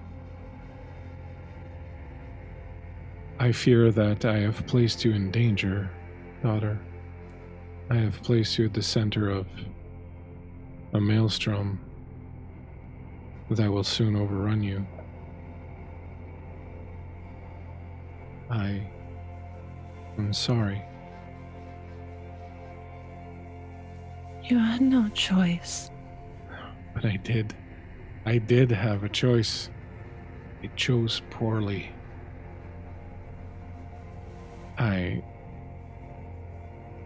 I fear that I have placed you in danger, daughter. I have placed you at the center of a maelstrom that will soon overrun you. I am sorry. You had no choice. But I did. I did have a choice. I chose poorly. I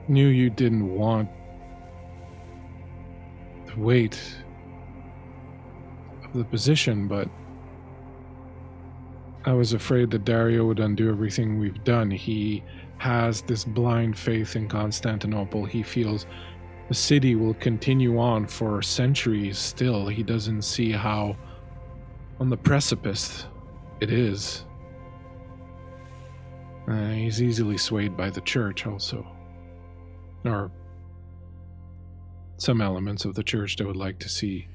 knew you didn't want the weight of the position, but I was afraid that Dario would undo everything we've done. He has this blind faith in Constantinople. He feels the city will continue on for centuries still. He doesn't see how on the precipice it is. He's easily swayed by the church also. Or some elements of the church that would like to see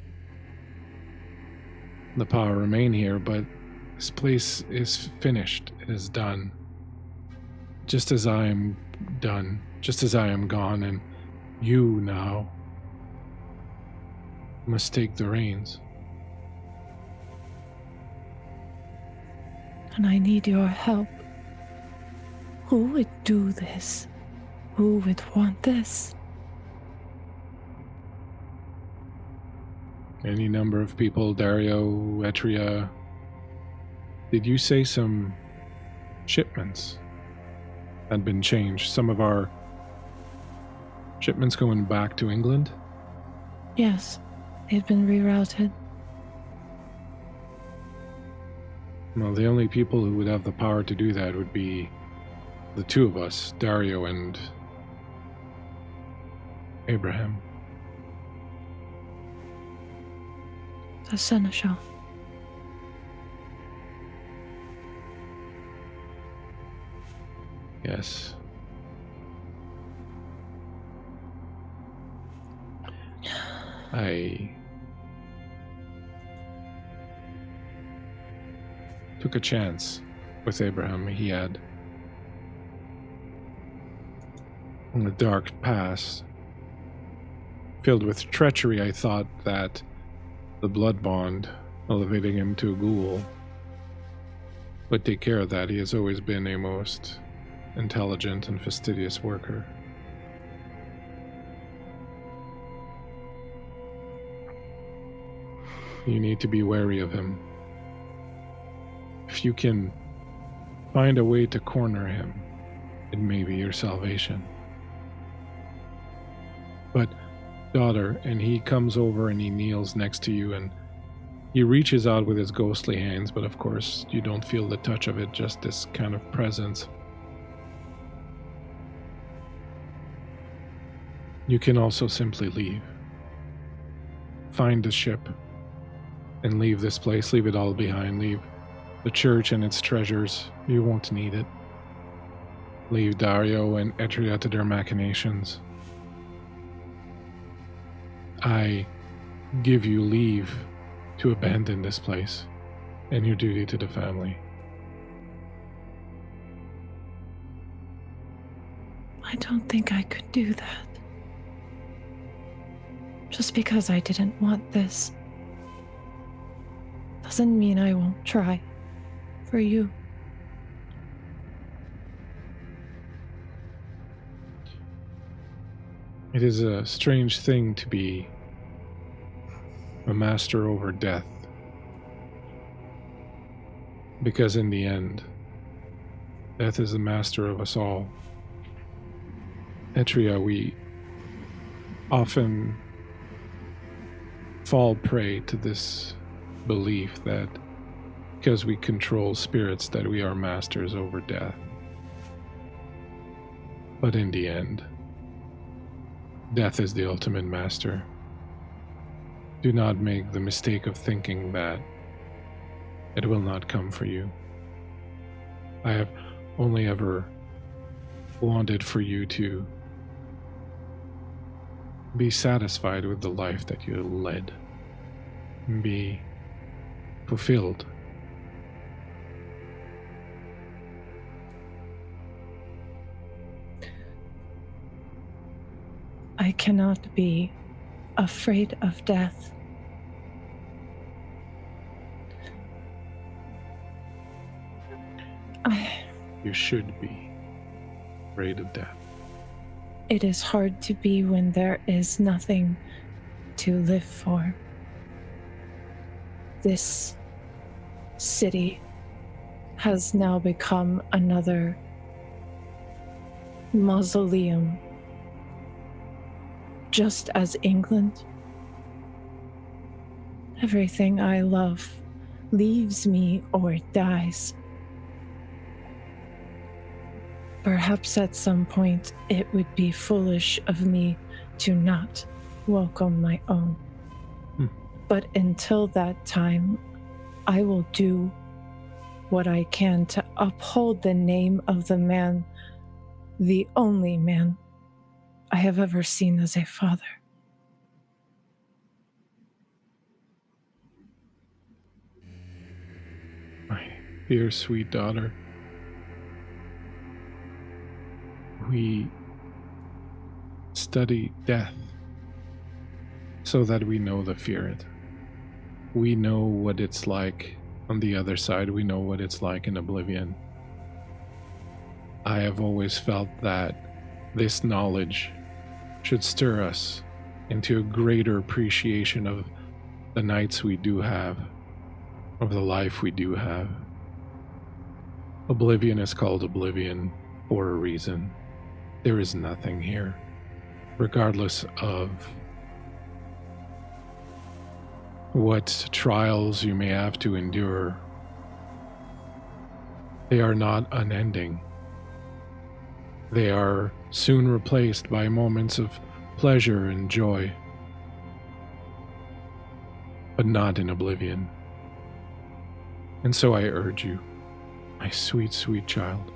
the power remain here, but this place is finished. It is done. Just as I am done. Just as I am gone, and you now must take the reins. And I need your help. Who would do this? Who would want this? Any number of people, Dario, Etria. Did you say some shipments had been changed? Some of our shipments going back to England? Yes, they've been rerouted. Well, the only people who would have the power to do that would be the two of us, Dario and Abraham. The Seneschal. Yes. I took a chance with Abraham. He had a dark past, filled with treachery, I thought that the blood bond, elevating him to a ghoul, would take care of that. He has always been a most intelligent and fastidious worker. You need to be wary of him. If you can find a way to corner him, it may be your salvation. But, daughter, and he comes over and he kneels next to you and he reaches out with his ghostly hands, but of course you don't feel the touch of it, just this kind of presence. You can also simply leave. Find the ship and leave this place, leave it all behind, leave the church and its treasures. You won't need it. Leave Dario and Etria to their machinations. I give you leave to abandon this place and your duty to the family. I don't think I could do that. Just because I didn't want this doesn't mean I won't try for you. It is a strange thing to be a master over death, because in the end, death is the master of us all. Etria, we often fall prey to this belief that because we control spirits that we are masters over death. But in the end, death is the ultimate master. Do not make the mistake of thinking that it will not come for you. I have only ever wanted for you to be satisfied with the life that you led, and be fulfilled. I cannot be afraid of death. You should be afraid of death. It is hard to be when there is nothing to live for. This city has now become another mausoleum, just as England. Everything I love leaves me or dies. Perhaps at some point it would be foolish of me to not welcome my own. But until that time, I will do what I can to uphold the name of the man, the only man I have ever seen as a father. My dear sweet daughter, we study death so that we know to fear it. We know what it's like on the other side. We know what it's like in oblivion. I have always felt that this knowledge should stir us into a greater appreciation of the nights we do have, of the life we do have. Oblivion is called oblivion for a reason. There is nothing here, regardless of what trials you may have to endure. They are not unending. They are soon replaced by moments of pleasure and joy, but not in oblivion. And so I urge you, my sweet, sweet child,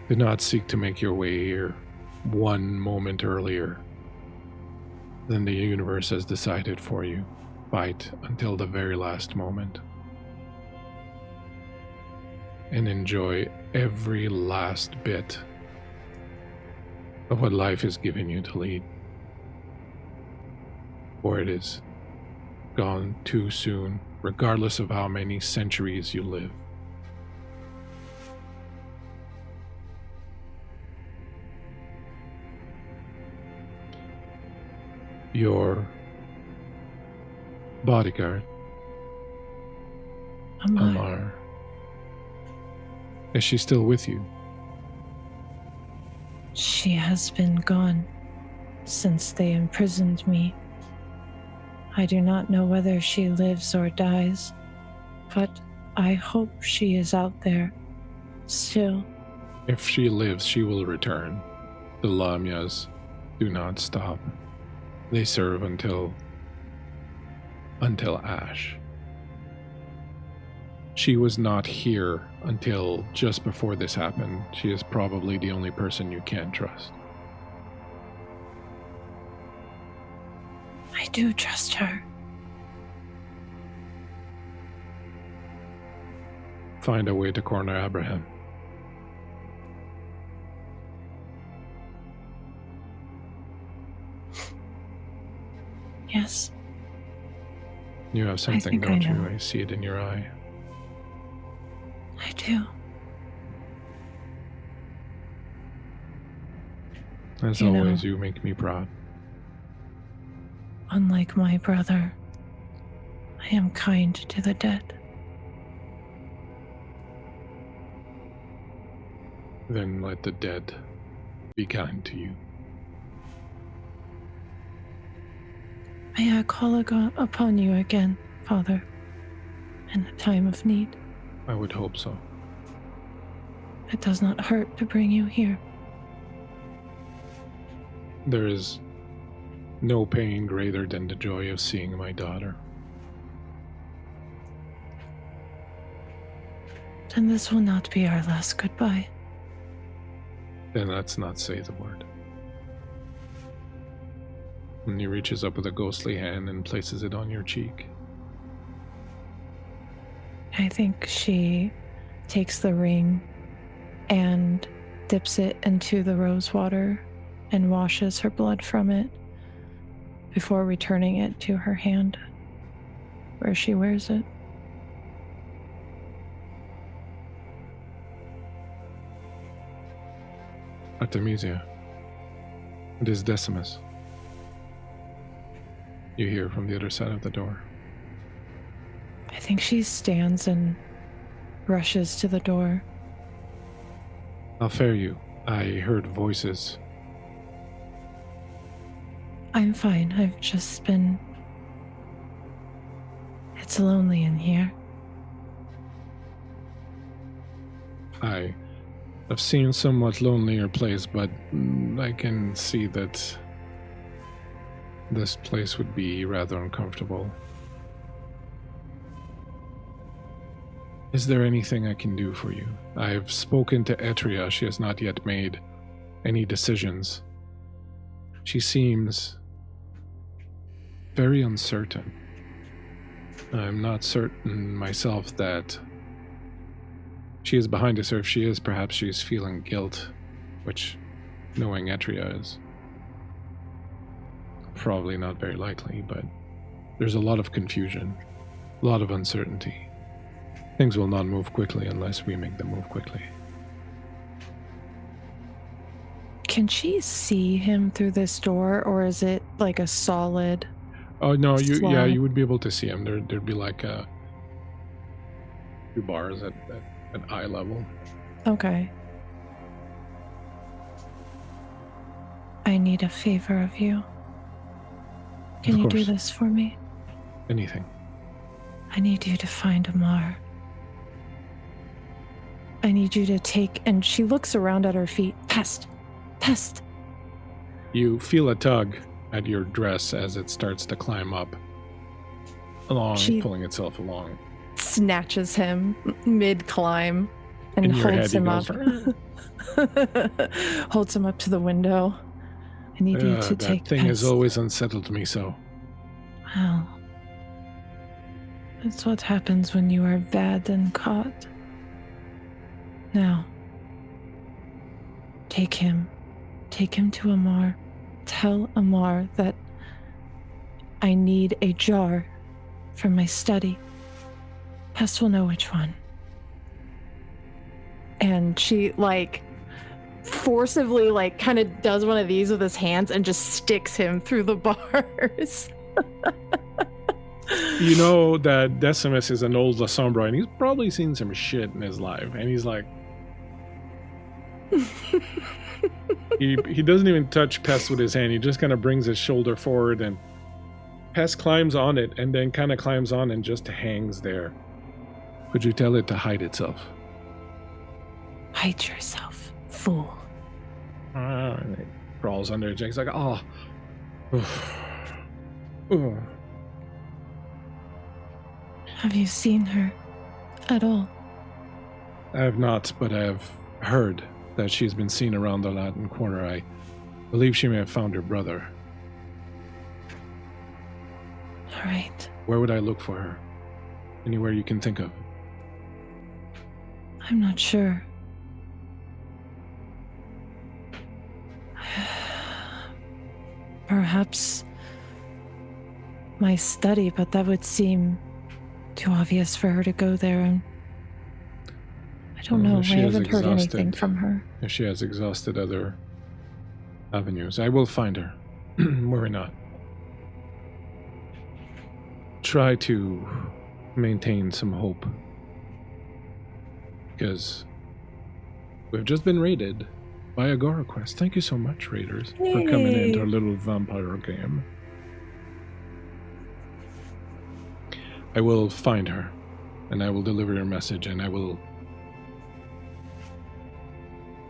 do not seek to make your way here one moment earlier than the universe has decided for you. Fight until the very last moment. And enjoy every last bit of what life has given you to lead. For it is gone too soon, regardless of how many centuries you live. Your bodyguard, Amar, is she still with you? She has been gone since they imprisoned me. I do not know whether she lives or dies, but I hope she is out there still. If she lives, she will return. The Lamias do not stop. They serve until Ash. She was not here until just before this happened. She is probably the only person you can trust. I do trust her. Find a way to corner Abraham. Yes. You have something, think I don't you? know. I see it in your eye. I do. As You know- always, you make me proud. Unlike my brother, I am kind to the dead. Then let the dead be kind to you. May I call upon you again, Father, in a time of need? I would hope so. It does not hurt to bring you here. There is no pain greater than the joy of seeing my daughter. Then this will not be our last goodbye. Then let's not say the word. And he reaches up with a ghostly hand and places it on your cheek. I think she takes the ring and dips it into the rose water and washes her blood from it before returning it to her hand where she wears it. Artemisia, it is Decimus. You hear from the other side of the door. I think she stands and rushes to the door. How fare you? I heard voices. I'm fine. I've just been... It's lonely in here. I have seen somewhat lonelier place, but I can see that this place would be rather uncomfortable. Is there anything I can do for you? I've spoken to Etria. She has not yet made any decisions. She seems very uncertain. I'm not certain myself that she is behind us, or if she is, perhaps she's feeling guilt, which, knowing Etria, is probably not very likely, but there's a lot of confusion, a lot of uncertainty. Things will not move quickly unless we make them move quickly. Can she see him through this door, or is it like a solid... Oh no, slab? you would be able to see him. There'd be like two bars at eye level. Okay. I need a favor of you. Can Of you do course. this for me? Anything. I need you to find Amar. I need you to take... And she looks around at her feet. Pest! Pest! You feel a tug at your dress as it starts to climb up, She- pulling itself along. Snatches him mid-climb and In your holds head, he him up. Holds him up to the window. I need you to That take thing Pest. has always unsettled me so. Well, that's what happens when you are bad and caught. Now, take him Take him to Amar. Tell Amar that I need a jar from my study. Pest will know which one. And she, like, forcibly, like, kind of does one of these with his hands and just sticks him through the bars. You know that Decimus is an old Lasombra, and he's probably seen some shit in his life. And he's like... he doesn't even touch Pest with his hand. He just kind of brings his shoulder forward, and Pest climbs on it, and then kind of climbs on and just hangs there. Could you tell it to hide itself? Hide yourself, fool. And it crawls under Jake's like, oh. Have you seen her at all? I have not, but I have heard that she's been seen around the Latin Quarter. I believe she may have found her brother. All right. Where would I look for her? Anywhere you can think of. I'm not sure. Perhaps my study, but that would seem too obvious for her to go there. And I don't know. I haven't heard anything from her. If she has exhausted other avenues, I will find her. Worry not. Try to maintain some hope. Because we've just been raided by Agora Quest. Thank you so much, raiders, for coming into our little vampire game. I will find her, and I will deliver your message, and I will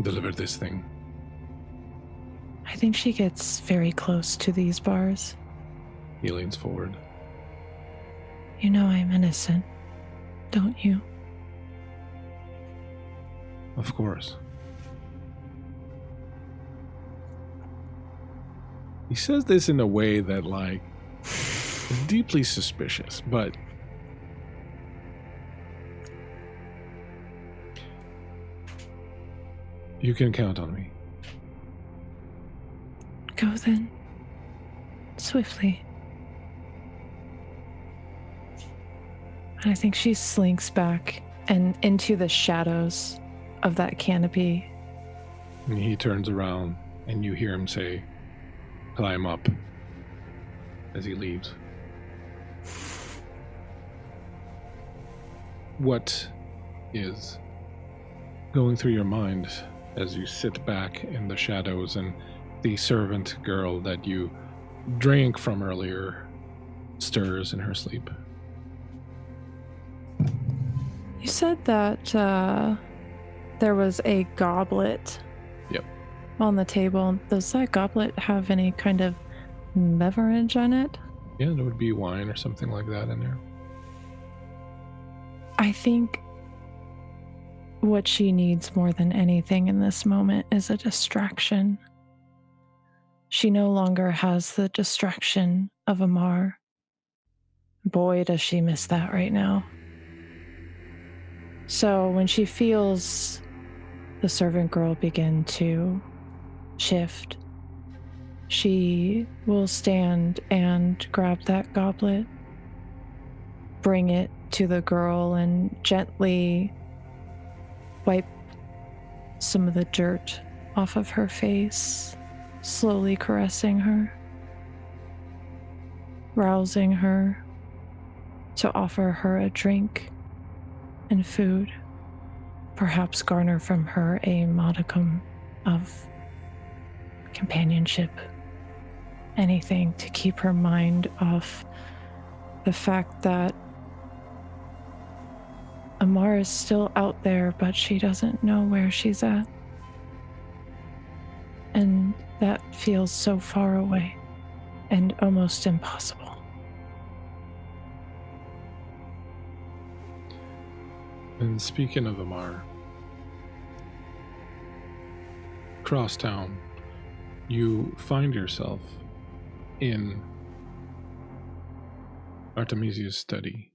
deliver this thing. I think she gets very close to these bars. He leans forward. You know I'm innocent, don't you? Of course. He says this in a way that, like, is deeply suspicious, but you can count on me. Go then. Swiftly. And I think she slinks back and into the shadows of that canopy. And he turns around, and you hear him say, "Climb up," as he leaves. What is going through your mind as you sit back in the shadows and the servant girl that you drank from earlier stirs in her sleep? You said that there was a goblet. Yep. On the table. Does that goblet have any kind of beverage in it? Yeah, there would be wine or something like that in there. I think what she needs more than anything in this moment is a distraction. She no longer has the distraction of Amar. Boy, does she miss that right now. So when she feels the servant girl begin to shift, she will stand and grab that goblet, bring it to the girl, and gently wipe some of the dirt off of her face, slowly caressing her, rousing her to offer her a drink and food, perhaps garner from her a modicum of companionship, anything to keep her mind off the fact that Amar is still out there, but she doesn't know where she's at. And that feels so far away and almost impossible. And speaking of Amar, across town, you find yourself in Artemisia's study.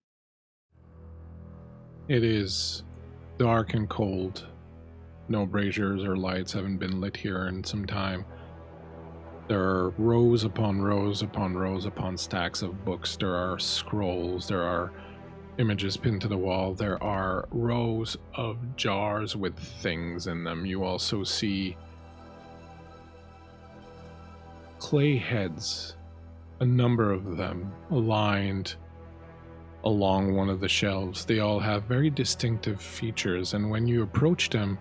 It is dark and cold. No braziers or lights haven't been lit here in some time. There are rows upon rows upon rows upon stacks of books. There are scrolls. There are images pinned to the wall. There are rows of jars with things in them. You also see clay heads, a number of them, aligned along one of the shelves. They all have very distinctive features, and when you approach them,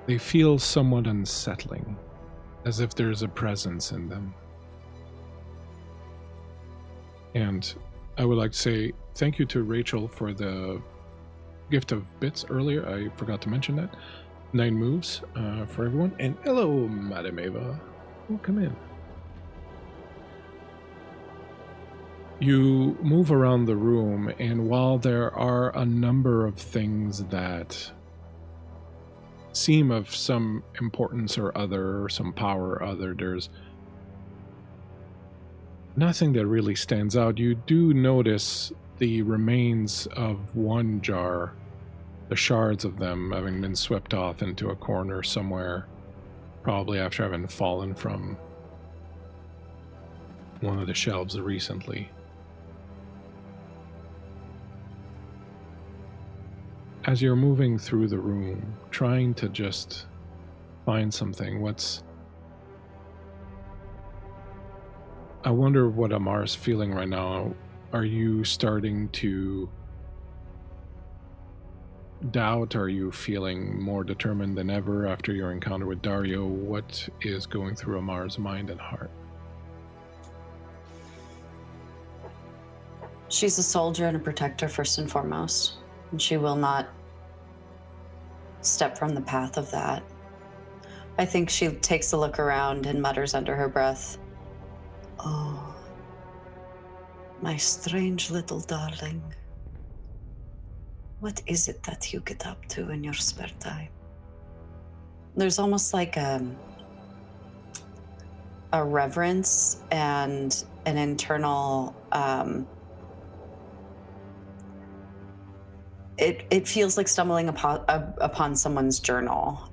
they feel somewhat unsettling, as if there's a presence in them. And I would like to say thank you to Rachel for the gift of bits earlier. I forgot to mention that. 9 moves for everyone. And hello, Madam Ava. Welcome in. You move around the room, and while there are a number of things that seem of some importance or other, or some power or other, there's nothing that really stands out. You do notice the remains of one jar, the shards of them having been swept off into a corner somewhere, probably after having fallen from one of the shelves recently. As you're moving through the room, trying to just find something, I wonder what Amar's feeling right now. Are you starting to doubt? Are you feeling more determined than ever after your encounter with Dario? What is going through Amar's mind and heart? She's a soldier and a protector first and foremost, and she will not step from the path of that. I think she takes a look around and mutters under her breath, "Oh, my strange little darling. What is it that you get up to in your spare time?" There's almost like a reverence and an internal It feels like stumbling upon someone's journal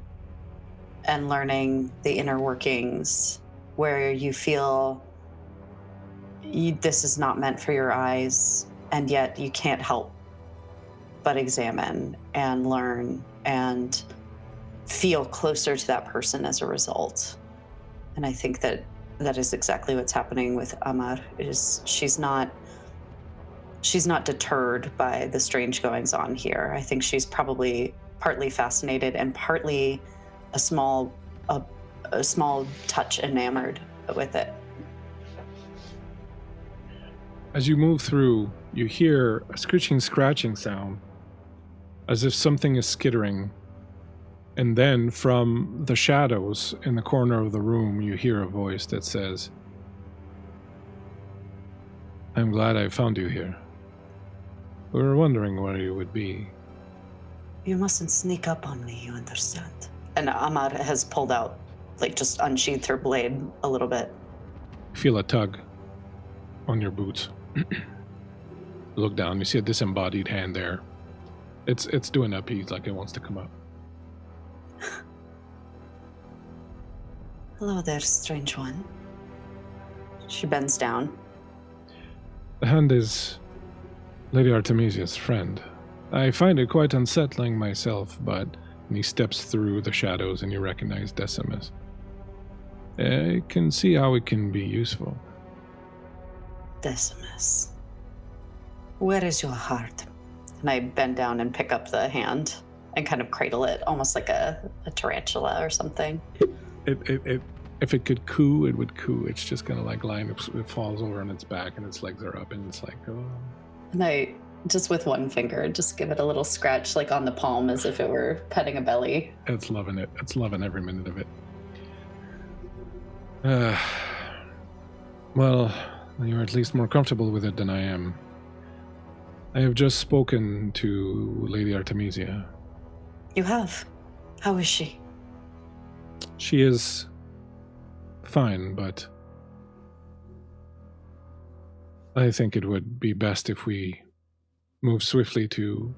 and learning the inner workings, where you feel this is not meant for your eyes, and yet you can't help but examine and learn and feel closer to that person as a result. And I think that is exactly what's happening with Amar. Is she's not deterred by the strange goings on here. I think she's probably partly fascinated and partly a small touch enamored with it. As you move through, you hear a screeching, scratching sound, as if something is skittering. And then from the shadows in the corner of the room, you hear a voice that says, "I'm glad I found you here. We were wondering where you would be." You mustn't sneak up on me, you understand? And Amar has pulled out, just unsheathed her blade a little bit. Feel a tug on your boots. Look down, you see a disembodied hand there. It's doing a piece like it wants to come up. Hello there, strange one. She bends down. The hand is Lady Artemisia's friend. I find it quite unsettling myself, but he steps through the shadows and you recognize Decimus. I can see how it can be useful. Decimus, where is your heart? And I bend down and pick up the hand and kind of cradle it, almost like a tarantula or something. If it could coo, it would coo. It's just gonna lying, it falls over on its back and its legs are up and it's like, oh. And I, just with one finger, just give it a little scratch on the palm as if it were petting a belly. It's loving it. It's loving every minute of it. Well, you're at least more comfortable with it than I am. I have just spoken to Lady Artemisia. You have? How is she? She is fine, but I think it would be best if we move swiftly to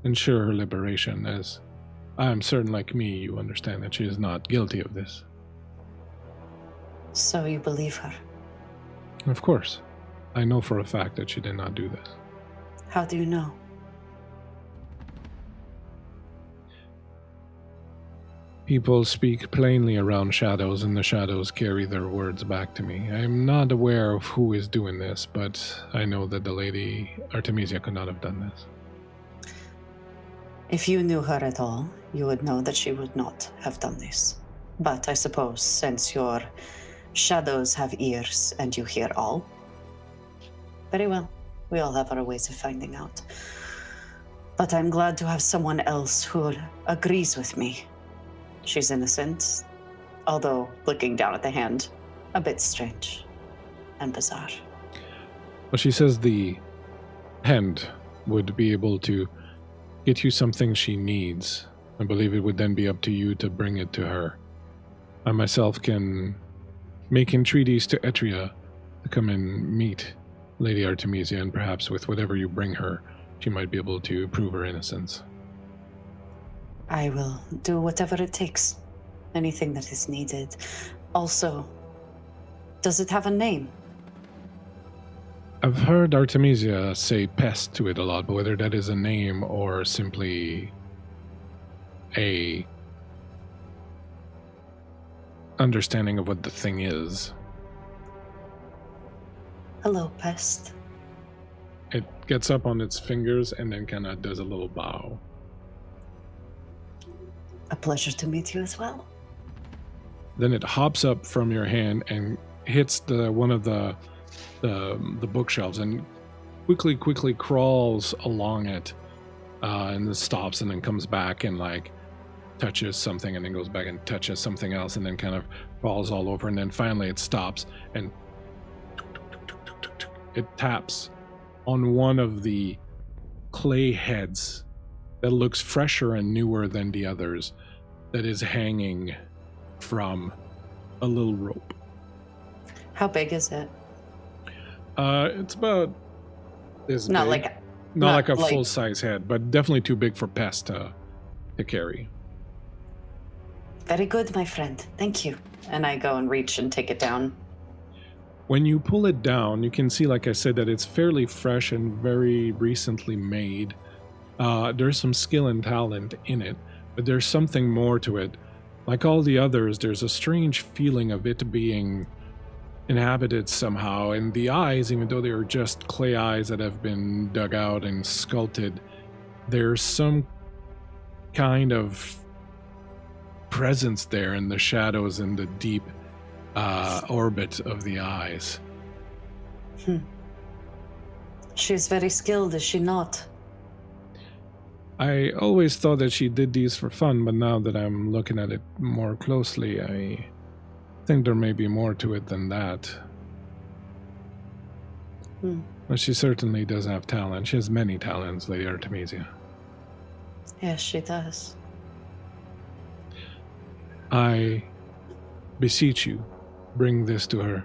ensure her liberation, as I am certain, like me, you understand that she is not guilty of this. So you believe her? Of course. I know for a fact that she did not do this. How do you know? People speak plainly around shadows, and the shadows carry their words back to me. I am not aware of who is doing this, but I know that the lady Artemisia could not have done this. If you knew her at all, you would know that she would not have done this. But I suppose since your shadows have ears and you hear all, very well. We all have our ways of finding out. But I'm glad to have someone else who agrees with me. She's innocent, although looking down at the hand, a bit strange and bizarre. Well, she says the hand would be able to get you something she needs. I believe it would then be up to you to bring it to her. I myself can make entreaties to Etria to come and meet Lady Artemisia, and perhaps with whatever you bring her, she might be able to prove her innocence. I will do whatever it takes. Anything that is needed. Also, does it have a name? I've heard Artemisia say pest to it a lot, but whether that is a name or simply a understanding of what the thing is. Hello, pest. It gets up on its fingers and then kind of does a little bow. A pleasure to meet you as well. Then it hops up from your hand and hits one of the bookshelves and quickly crawls along it, and then stops and then comes back and like touches something and then goes back and touches something else and then kind of crawls all over, and then finally it stops and it taps on one of the clay heads that looks fresher and newer than the others, that is hanging from a little rope. How big is it? It's about this Not big. like Not like a full-size head, but definitely too big for Pest to carry. Very good, my friend. Thank you. And I go and reach and take it down. When you pull it down, you can see, like I said, that it's fairly fresh and very recently made. There's some skill and talent in it, but there's something more to it. Like all the others, there's a strange feeling of it being inhabited somehow, and the eyes, even though they are just clay eyes that have been dug out and sculpted, there's some kind of presence there in the shadows and the deep orbit of the eyes. She's very skilled, is she not? I always thought that she did these for fun, but now that I'm looking at it more closely, I think there may be more to it than that. But she certainly does have talent. She has many talents, Lady Artemisia. Yes, she does. I beseech you, bring this to her.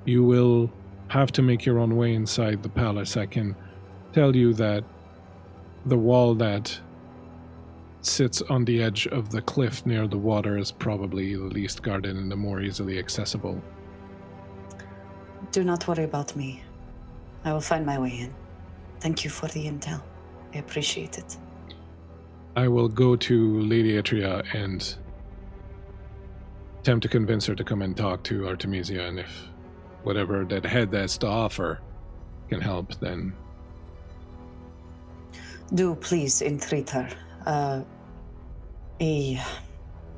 You will have to make your own way inside the palace. I can tell you that the wall that sits on the edge of the cliff near the water is probably the least guarded and the more easily accessible. Do not worry about me. I will find my way in. Thank you for the intel. I appreciate it. I will go to Lady Etria and attempt to convince her to come and talk to Artemisia, and if whatever that head has to offer can help, then... Do please entreat her. A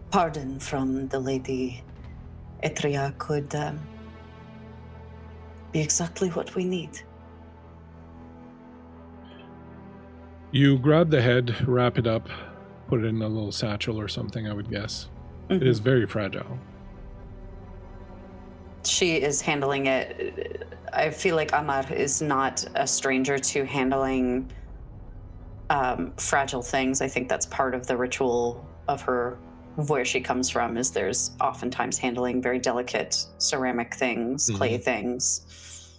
pardon from the Lady Etria could be exactly what we need. You grab the head, wrap it up, put it in a little satchel or something, I would guess. It is very fragile. She is handling it. I feel like Amar is not a stranger to handling fragile things. I think that's part of the ritual of her, of where she comes from, is there's oftentimes handling very delicate ceramic things, clay things.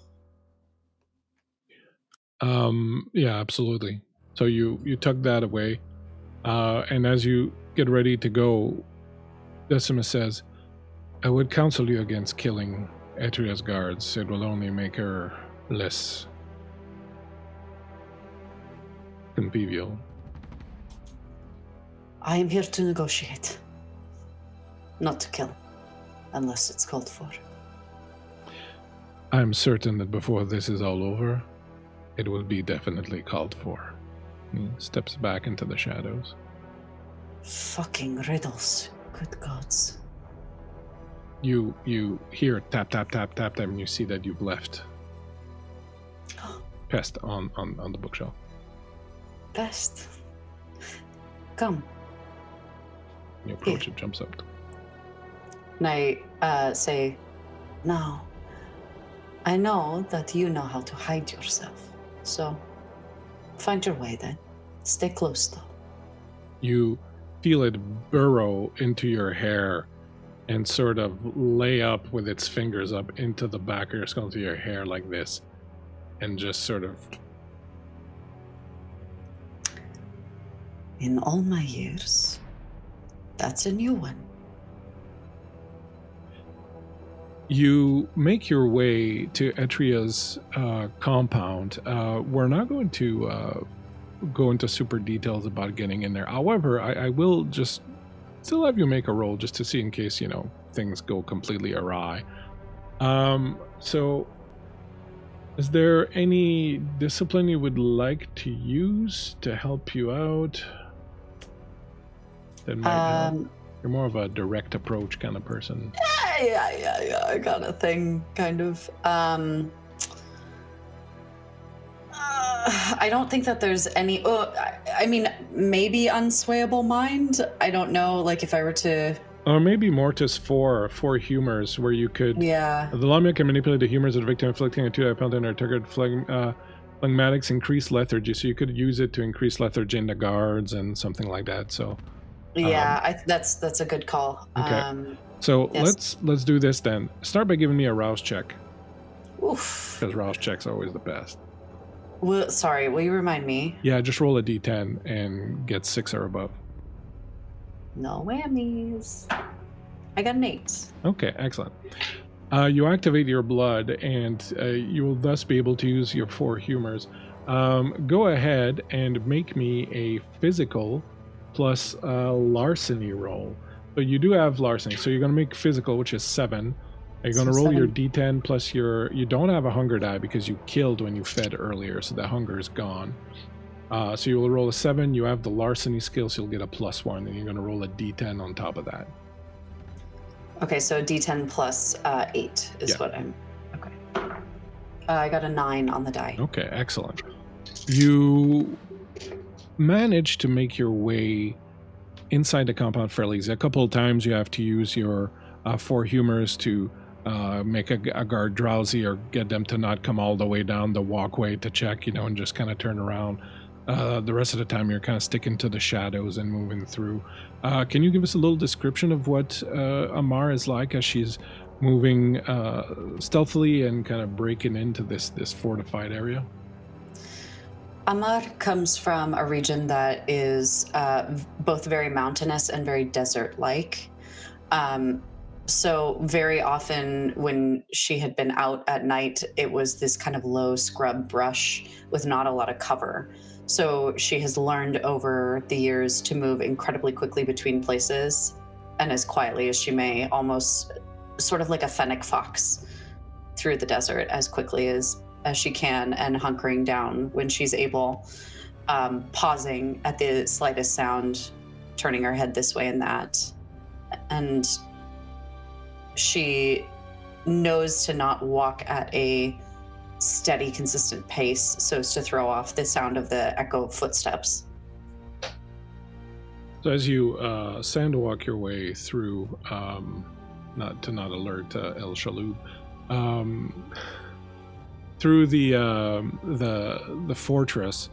Yeah, absolutely. So you tuck that away, and as you get ready to go, Decimus says, I would counsel you against killing Etria's guards. It will only make her less convivial. I am here to negotiate, not to kill, unless it's called for. I'm certain that before this is all over, it will be definitely called for. He steps back into the shadows. Fucking riddles. Good gods. You hear tap, tap, tap, tap, tap, and you see that you've left Pest on the bookshelf. Pest. Come. You approach it, jumps up. And I say, now, I know that you know how to hide yourself. So, find your way then. Stay close, though. You feel it burrow into your hair and sort of lay up with its fingers up into the back of your skull, to your hair like this, and just sort of... In all my years, that's a new one. You make your way to Etria's compound. We're not going to go into super details about getting in there. However, I will just still have you make a roll just to see in case, things go completely awry. So is there any discipline you would like to use to help you out? That might help. You're more of a direct approach kind of person. Yeah. I got a thing, kind of. I don't think that there's any... I mean, maybe unswayable mind. I don't know, like, if I were to... Or maybe Mortis 4 humors, where you could... Yeah. The Lamia can manipulate the humors of the victim, inflicting a 2-die penalty on her target. Phlegmatics increase lethargy, so you could use it to increase lethargy in the guards and something like that, so... Yeah, that's a good call. Okay. So yes. let's do this then. Start by giving me a rouse check. Oof. Because rouse checks are always the best. Well, sorry, will you remind me? Yeah, just roll a d10 and get 6 or above. No whammies. I got an 8. Okay, excellent. You activate your blood, and you will thus be able to use your 4 humors. Go ahead and make me a physical plus larceny roll. So you do have larceny, so you're going to make physical, which is 7. You're going to roll 7. your d10 plus you don't have a hunger die because you killed when you fed earlier, so the hunger is gone. So you will roll a 7. You have the larceny skill, so you'll get a +1, and you're going to roll a d10 on top of that. Okay, so d10 plus 8 is what I'm... Okay. I got a 9 on the die. Okay, excellent. You manage to make your way inside the compound fairly easy. A couple of times you have to use your 4 humors to make a guard drowsy or get them to not come all the way down the walkway to check, and just kind of turn around. The rest of the time you're kind of sticking to the shadows and moving through. Can you give us a little description of what Amar is like as she's moving stealthily and kind of breaking into this fortified area? Amar comes from a region that is both very mountainous and very desert-like. So very often when she had been out at night, it was this kind of low scrub brush with not a lot of cover. So she has learned over the years to move incredibly quickly between places and as quietly as she may, almost sort of like a fennec fox through the desert as quickly as she can, and hunkering down when she's able, pausing at the slightest sound, turning her head this way and that. And she knows to not walk at a steady, consistent pace so as to throw off the sound of the echo of footsteps. So as you sandwalk your way through, not to alert El Shaloub, through the fortress,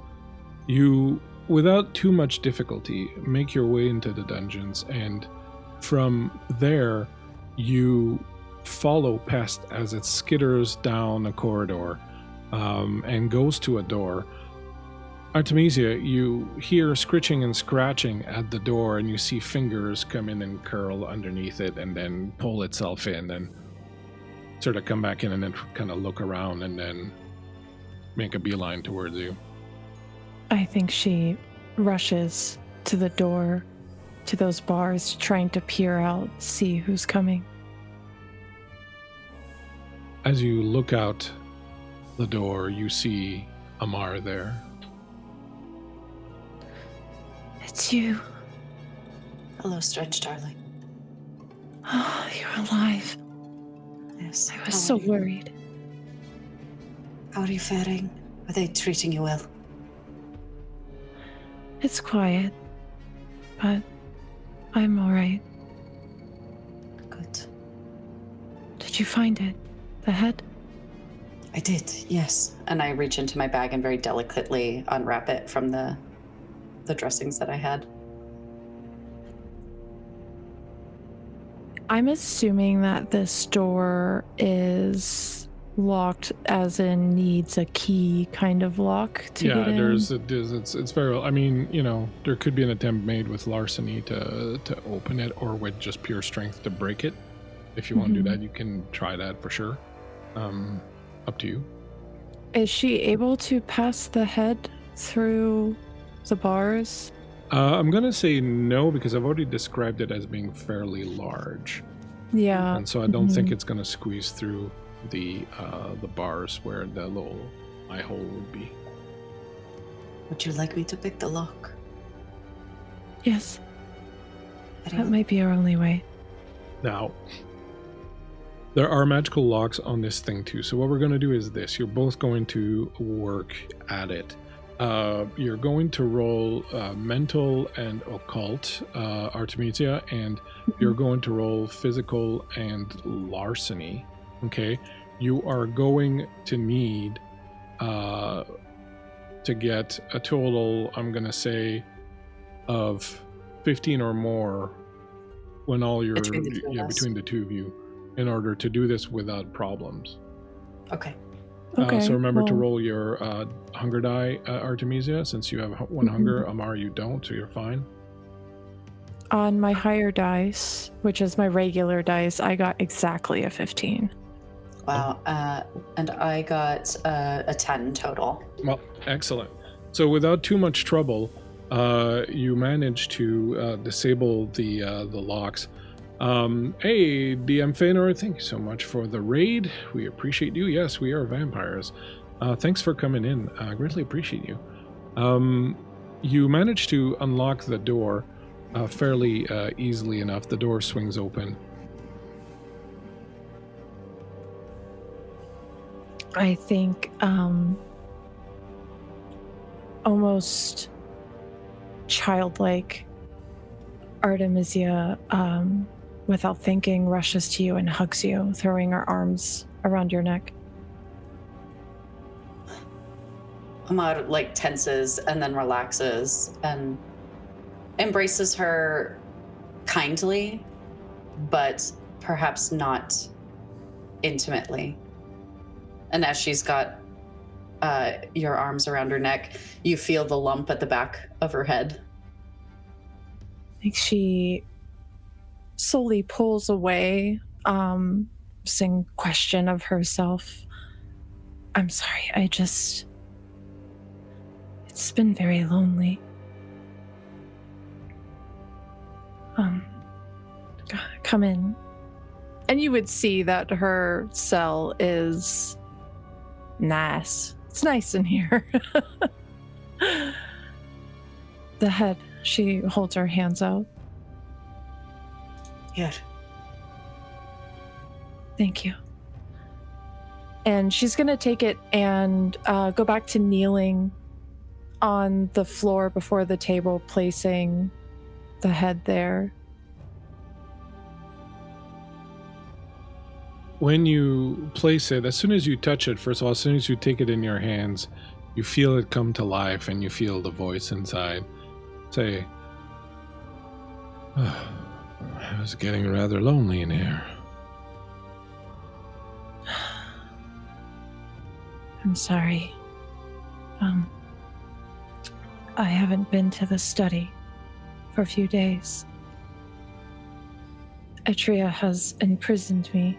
you, without too much difficulty, make your way into the dungeons, and from there you follow Pest as it skitters down a corridor and goes to a door. Artemisia, you hear scritching and scratching at the door, and you see fingers come in and curl underneath it and then pull itself in and sort of come back in and then kind of look around and then make a beeline towards you. I think she rushes to the door, to those bars, trying to peer out, see who's coming. As you look out the door, you see Amar there. It's you. Hello, strange darling. Oh, you're alive. Yes. I was so worried. How are you faring? Are they treating you well? It's quiet, but I'm all right. Good. Did you find it? The head? I did, yes. And I reach into my bag and very delicately unwrap it from the dressings that I had. I'm assuming that this door is locked, as in needs a key kind of lock to get in. It's very well. I mean, there could be an attempt made with larceny to open it, or with just pure strength to break it. If you want to do that, you can try that for sure. Up to you. Is she able to pass the head through the bars? I'm gonna say no, because I've already described it as being fairly large. Yeah. And so I don't think it's gonna squeeze through the bars where the little eye hole would be. Would you like me to pick the lock? Yes. Very That well. might be our only way. Now, there are magical locks on this thing too. So what we're going to do is this. You're both going to work at it. You're going to roll mental and occult, Artemisia, and you're going to roll physical and larceny. Okay? You are going to need to get a total, I'm going to say, of 15 or more when all your Between the two of you. in order to do this without problems. Okay. Okay. So remember to roll your hunger die, Artemisia, since you have one hunger. Amar, you don't, so you're fine. On my higher dice, which is my regular dice, I got exactly a 15. Wow. And I got a 10 total. Well, excellent. So without too much trouble, you manage to disable the locks. Hey, DM Feanor, thank you so much for the raid. We appreciate you. Yes, we are vampires. Thanks for coming in. I greatly appreciate you. You managed to unlock the door fairly easily enough. The door swings open. I think almost childlike, Artemisia, without thinking, rushes to you and hugs you, throwing her arms around your neck. Amar tenses and then relaxes and embraces her kindly, but perhaps not intimately. And as she's got your arms around her neck, you feel the lump at the back of her head. Like she slowly pulls away, saying question of herself. I'm sorry, it's been very lonely. Come in. And you would see that her cell is nice. It's nice in here. The head, she holds her hands out. Here. Thank you. And she's going to take it and go back to kneeling on the floor before the table, placing the head there. When you place it, as soon as you touch it, first of all, as soon as you take it in your hands, you feel it come to life and you feel the voice inside say, oh, I was getting rather lonely in here. I'm sorry. I haven't been to the study for a few days. Etria has imprisoned me.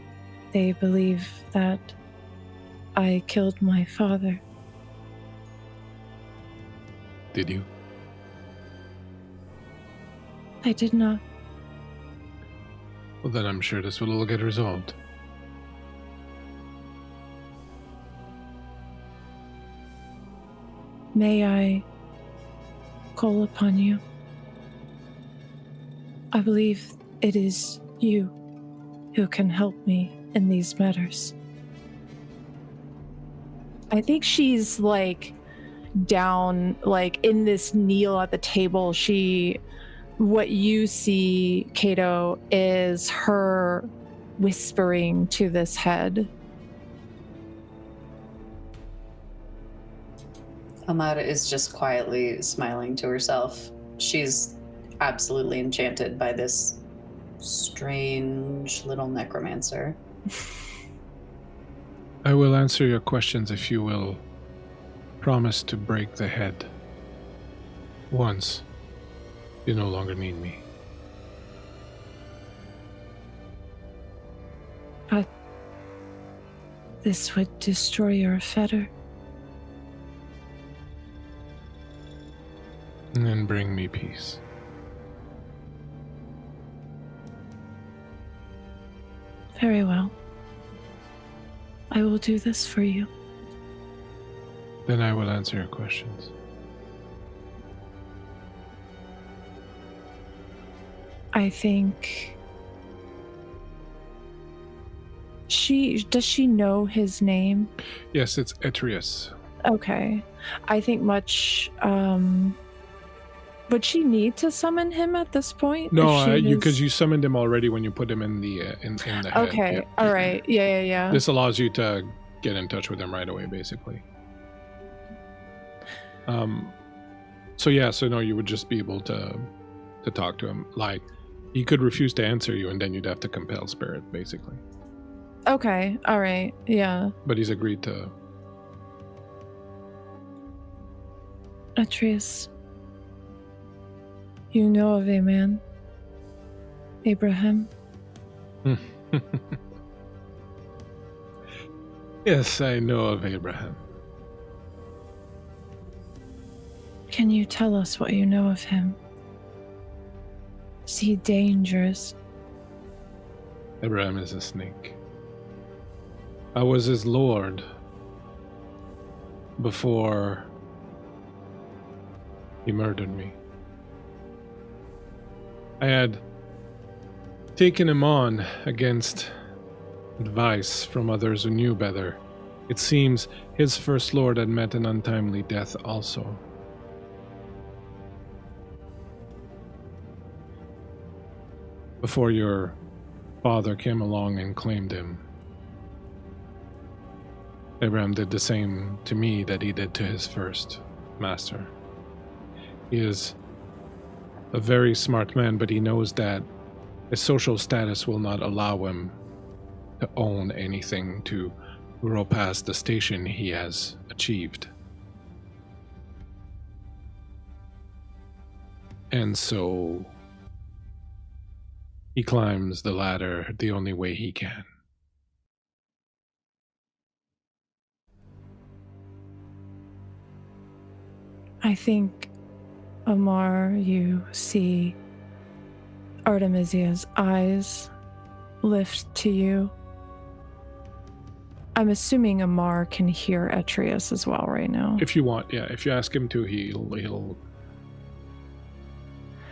They believe that I killed my father. Did you? I did not. Well, then I'm sure this will all get resolved. May I call upon you? I believe it is you who can help me in these matters. I think she's like down, like in this kneel at the table. What you see, Cato, is her whispering to this head. Amar is just quietly smiling to herself. She's absolutely enchanted by this strange little necromancer. I will answer your questions if you will promise to break the head. Once, you no longer need me. But this would destroy your fetter. And then bring me peace. Very well. I will do this for you. Then I will answer your questions. I think does she know his name? Yes, it's Etrius. Okay. I think much would she need to summon him at this point? No, because you summoned him already when you put him in the head. Okay. Yeah. All right. Yeah. This allows you to get in touch with him right away, basically. So no, you would just be able to talk to him. Like, he could refuse to answer you, and then you'd have to compel spirit, basically. Okay. All right. Yeah. But he's agreed to. Atreus, you know of a man, Abraham? Yes, I know of Abraham. Can you tell us what you know of him? Is he dangerous? Abraham is a snake. I was his lord before he murdered me. I had taken him on against advice from others who knew better. It seems his first lord had met an untimely death also. Before your father came along and claimed him. Abraham did the same to me that he did to his first master. He is a very smart man, but he knows that his social status will not allow him to own anything to grow past the station he has achieved. And so he climbs the ladder the only way he can. I think, Amar, you see Artemisia's eyes lift to you. I'm assuming Amar can hear Atreus as well right now. If you want, yeah. If you ask him to, he'll...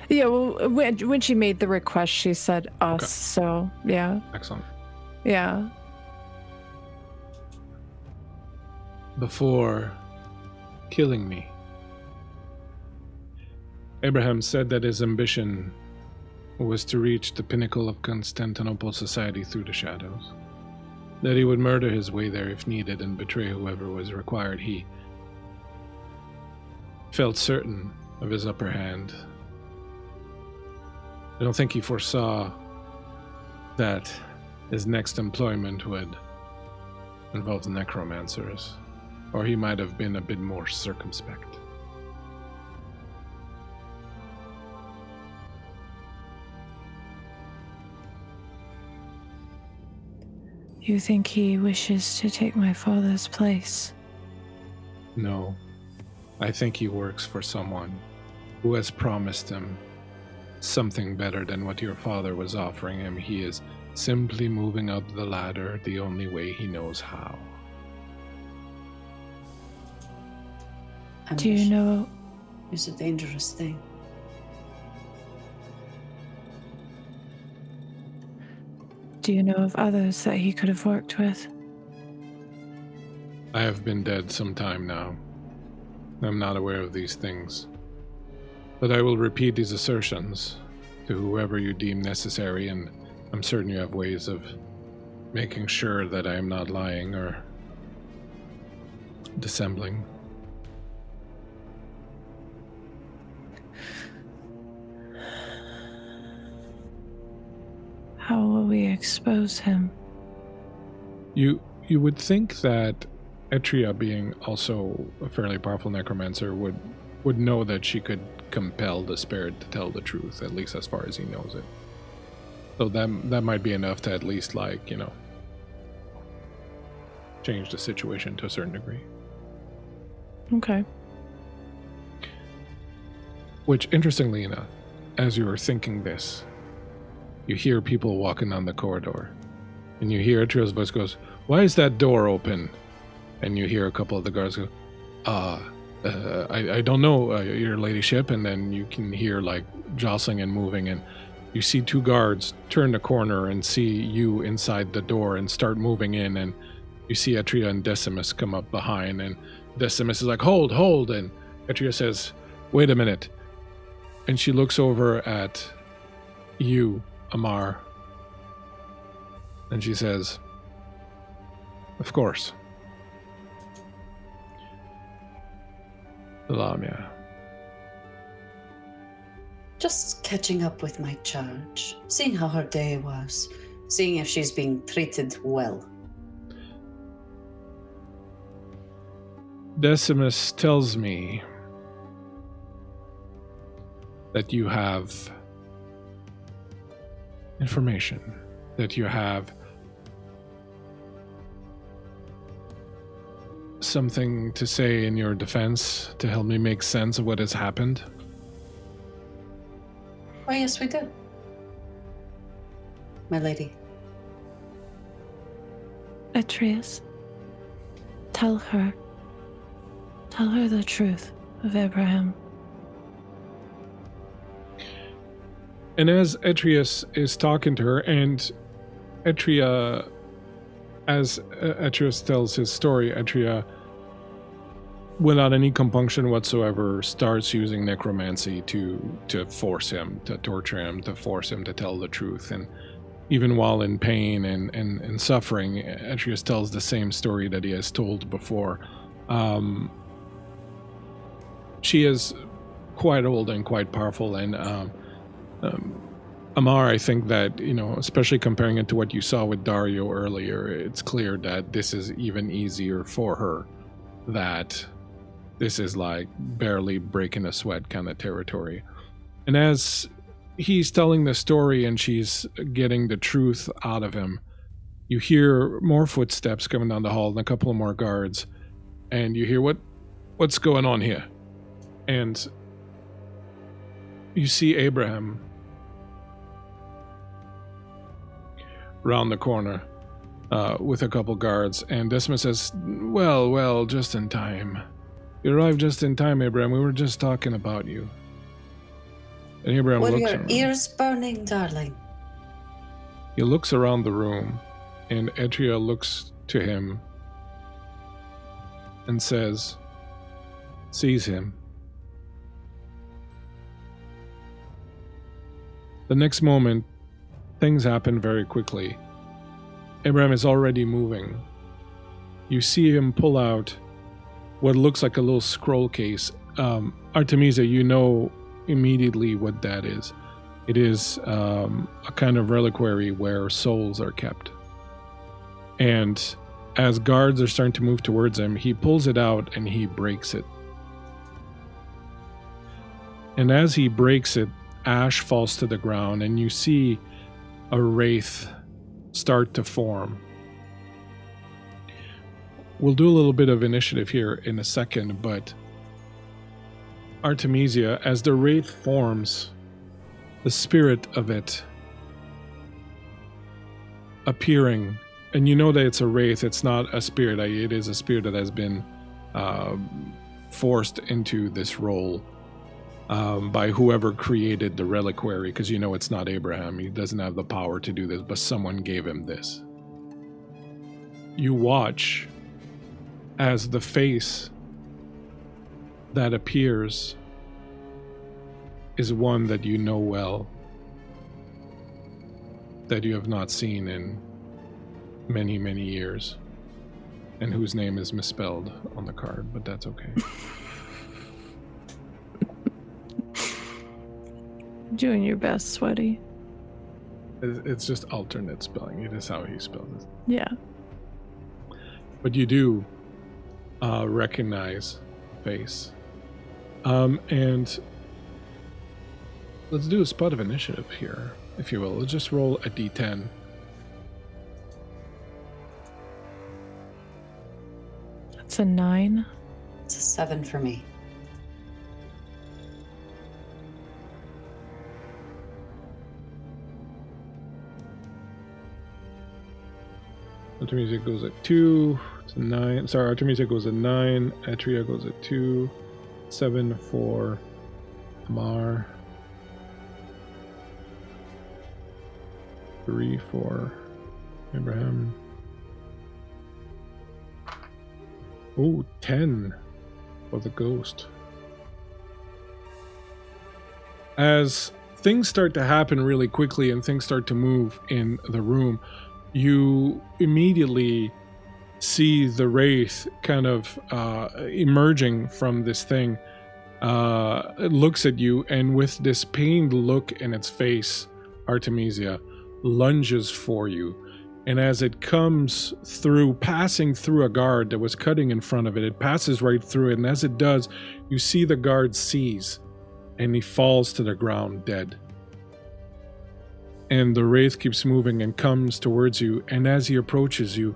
Yeah, well, when she made the request, she said us, okay. So, yeah. Excellent. Yeah. Before killing me, Abraham said that his ambition was to reach the pinnacle of Constantinople society through the shadows. That he would murder his way there if needed and betray whoever was required. He felt certain of his upper hand. I don't think he foresaw that his next employment would involve necromancers, or he might have been a bit more circumspect. You think he wishes to take my father's place? No. I think he works for someone who has promised him something better than what your father was offering him. He is simply moving up the ladder the only way he knows how. Do you know... It's a dangerous thing. Do you know of others that he could have worked with? I have been dead some time now. I'm not aware of these things. But I will repeat these assertions to whoever you deem necessary, and I'm certain you have ways of making sure that I am not lying or dissembling. How will we expose him? You would think that Etria, being also a fairly powerful necromancer, would know that she could compel the spirit to tell the truth, at least as far as he knows it. So that might be enough to at least, change the situation to a certain degree. Okay. Which, interestingly enough, as you were thinking this, you hear people walking down the corridor. And you hear Atria's voice goes, "Why is that door open?" And you hear a couple of the guards go, I don't know, your ladyship. And then you can hear, jostling and moving. And you see two guards turn the corner and see you inside the door and start moving in. And you see Atria and Decimus come up behind. And Decimus is like, hold. And Atria says, "Wait a minute." And she looks over at you, Amar. And she says, "Of course. Lamia." Just catching up with my charge, seeing how her day was, seeing if she's being treated well. Decimus tells me that you have information, that you have something to say in your defense to help me make sense of what has happened. Why, yes, we do. My lady. Atreus, tell her the truth of Abraham. And as Atreus is talking to her, and Atria, as Atreus tells his story, Atria, without any compunction whatsoever, starts using necromancy to force him, to torture him, to force him to tell the truth. And even while in pain and suffering, Atreus tells the same story that he has told before. She is quite old and quite powerful, and Amar, I think that, especially comparing it to what you saw with Dario earlier, it's clear that this is even easier for her, that this is like barely breaking a sweat kind of territory. And as he's telling the story and she's getting the truth out of him, you hear more footsteps coming down the hall and a couple of more guards, and you hear, what's going on here? And you see Abraham round the corner with a couple guards, and Decimus says, well, just in time. You arrived just in time, Abraham. We were just talking about you." And Abraham Were looks your around. ears burning, darling? He looks around the room, and Etria looks to him and sees him. The next moment, things happen very quickly. Abraham is already moving. You see him pull out what looks like a little scroll case. Artemisia, you know immediately what that is. It is a kind of reliquary where souls are kept. And as guards are starting to move towards him, he pulls it out and he breaks it. And as he breaks it, ash falls to the ground, and you see a wraith start to form. we'll do a little bit of initiative here in a second, but Artemisia, as the wraith forms, the spirit of it appearing, and you know that it's a wraith, it's not a spirit, it is a spirit that has been forced into this role by whoever created the reliquary, because you know it's not Abraham, he doesn't have the power to do this, but someone gave him this. You watch as the face that appears is one that you know well, that you have not seen in many, many years, and whose name is misspelled on the card, but that's okay. Doing your best, Sweaty. It's just alternate spelling. It is how he spells it. Yeah. But you do recognize face. And let's do a spot of initiative here, if you will. Let's just roll a d10. That's a 9. It's a 7 for me. Artemisia goes at 2. It's a 9. Sorry, Artemisia goes at 9. Atria goes at 2. 7 for Amar. 3 for Abraham. Oh, 10 for the ghost. As things start to happen really quickly and things start to move in the room, you immediately see the wraith kind of emerging from this thing. It looks at you, and with this pained look in its face, Artemisia lunges for you. And as it comes through, passing through a guard that was cutting in front of it, it passes right through it. And as it does, you see the guard seize, and he falls to the ground dead. And the wraith keeps moving and comes towards you. And as he approaches you,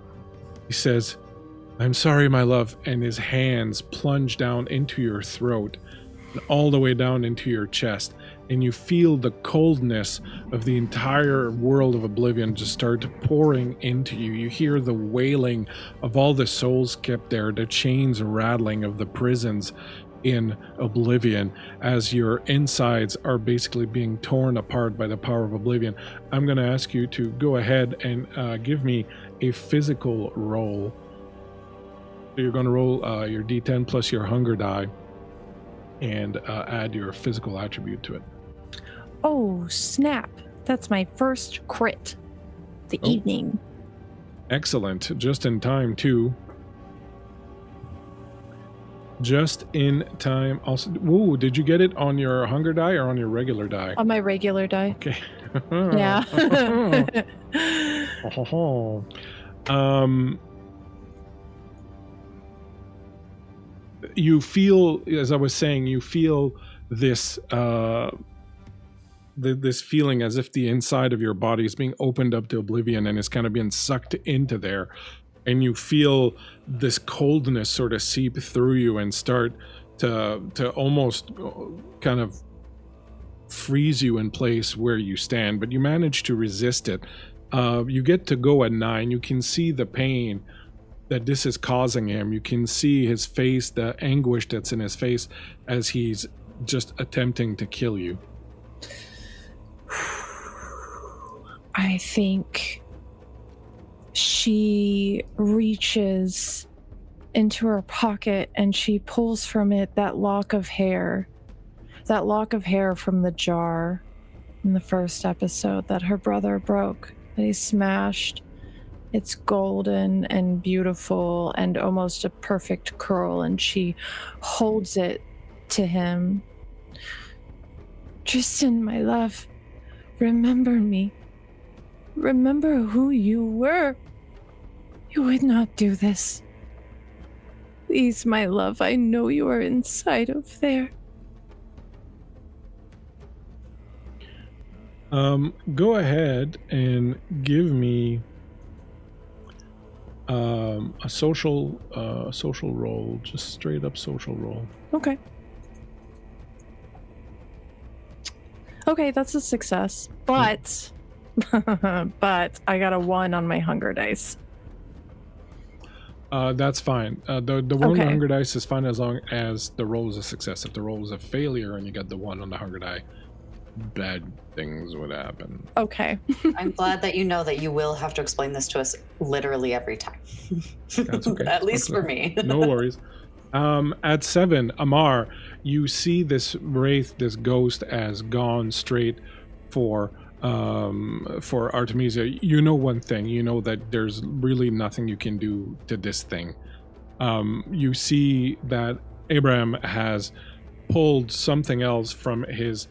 he says, "I'm sorry, my love." And his hands plunge down into your throat and all the way down into your chest. And you feel the coldness of the entire world of Oblivion just start pouring into you. You hear the wailing of all the souls kept there, the chains rattling of the prisons in Oblivion as your insides are basically being torn apart by the power of Oblivion. I'm going to ask you to go ahead and give me a physical roll. So you're going to roll your d10 plus your hunger die and add your physical attribute to it. Oh, snap. That's my first crit. The evening. Excellent. Just in time, too. Just in time. Also, whoa, did you get it on your hunger die or on your regular die? On my regular die. Okay. Yeah. You feel, as I was saying, you feel this this feeling as if the inside of your body is being opened up to Oblivion and is kind of being sucked into there. And you feel this coldness sort of seep through you and start to almost kind of freeze you in place where you stand, but you manage to resist it. You get to go at 9. You can see the pain that this is causing him. You can see his face, the anguish that's in his face as he's just attempting to kill you. I think she reaches into her pocket and she pulls from it that lock of hair from the jar in the first episode that her brother broke, that he smashed. It's golden and beautiful and almost a perfect curl, and she holds it to him. "Tristan, my love, remember me. Remember who you were. You would not do this. Please, my love, I know you are inside of there." Go ahead and give me A social roll, just straight up social roll. Okay. Okay, that's a success, but but I got a 1 on my hunger dice. That's fine. The 1 on the hunger dice is fine as long as the roll is a success. If the roll is a failure and you get the 1 on the hunger die, bad things would happen. Okay. I'm glad that you know that you will have to explain this to us literally every time. That's okay. At least for me. No worries. At 7, Amar, you see this wraith, this ghost, has gone straight for Artemisia. You know one thing. You know that there's really nothing you can do to this thing. You see that Abraham has pulled something else from his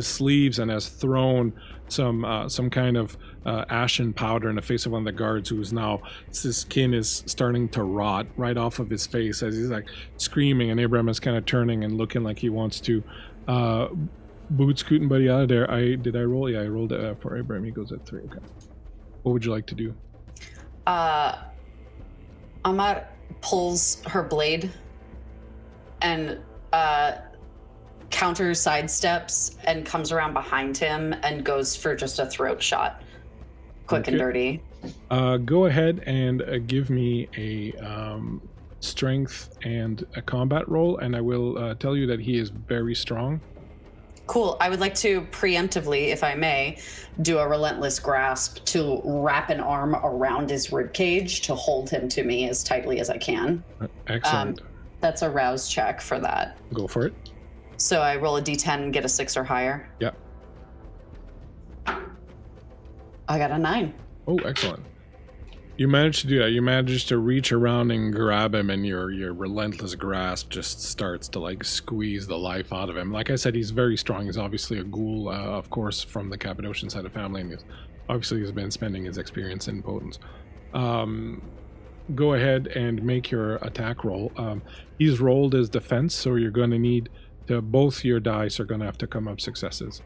sleeves and has thrown some kind of ashen powder in the face of one of the guards, who's now, his skin is starting to rot right off of his face as he's like screaming, and Abraham is kind of turning and looking like he wants to boot scooting buddy out of there. Did I roll? Yeah, I rolled for Abraham. He goes at 3. Okay. What would you like to do? Amar pulls her blade and counter sidesteps and comes around behind him and goes for just a throat shot. Quick and dirty. Go ahead and give me a strength and a combat roll, and I will tell you that he is very strong. Cool. I would like to preemptively, if I may, do a relentless grasp to wrap an arm around his ribcage to hold him to me as tightly as I can. Excellent. That's a rouse check for that. Go for it. So I roll a d10 and get a 6 or higher. Yeah. I got a 9. Oh, excellent. You managed to do that. You managed to reach around and grab him, and your relentless grasp just starts to like squeeze the life out of him. Like I said, he's very strong. He's obviously a ghoul, of course, from the Cappadocian side of family, and he's been spending his experience in potence. Go ahead and make your attack roll. He's rolled his defense, so you're going to need to, both your dice are going to have to come up successes.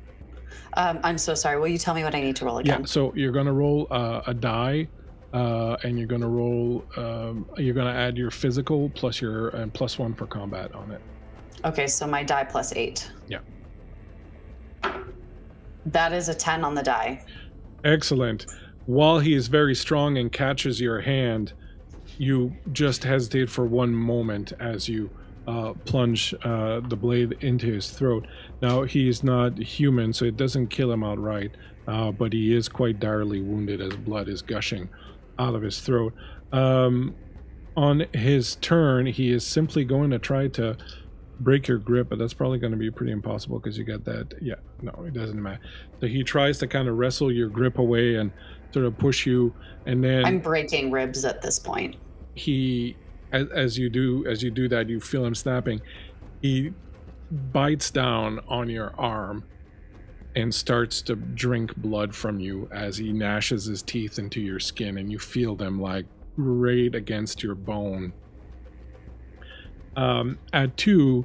I'm so sorry. Will you tell me what I need to roll again? Yeah, so you're going to roll a die, and you're going to roll, you're going to add your physical plus your plus 1 for combat on it. Okay, so my die plus 8. Yeah. That is a 10 on the die. Excellent. While he is very strong and catches your hand, you just hesitate for one moment as you plunge the blade into his throat. Now, he's not human, so it doesn't kill him outright, but he is quite direly wounded as blood is gushing out of his throat. On his turn, he is simply going to try to break your grip, but that's probably going to be pretty impossible because you got that. Yeah, no, it doesn't matter. So he tries to kind of wrestle your grip away and sort of push you, and then I'm breaking ribs at this point. He, as you do that, you feel him snapping. He bites down on your arm and starts to drink blood from you as he gnashes his teeth into your skin, and you feel them like right against your bone. At 2,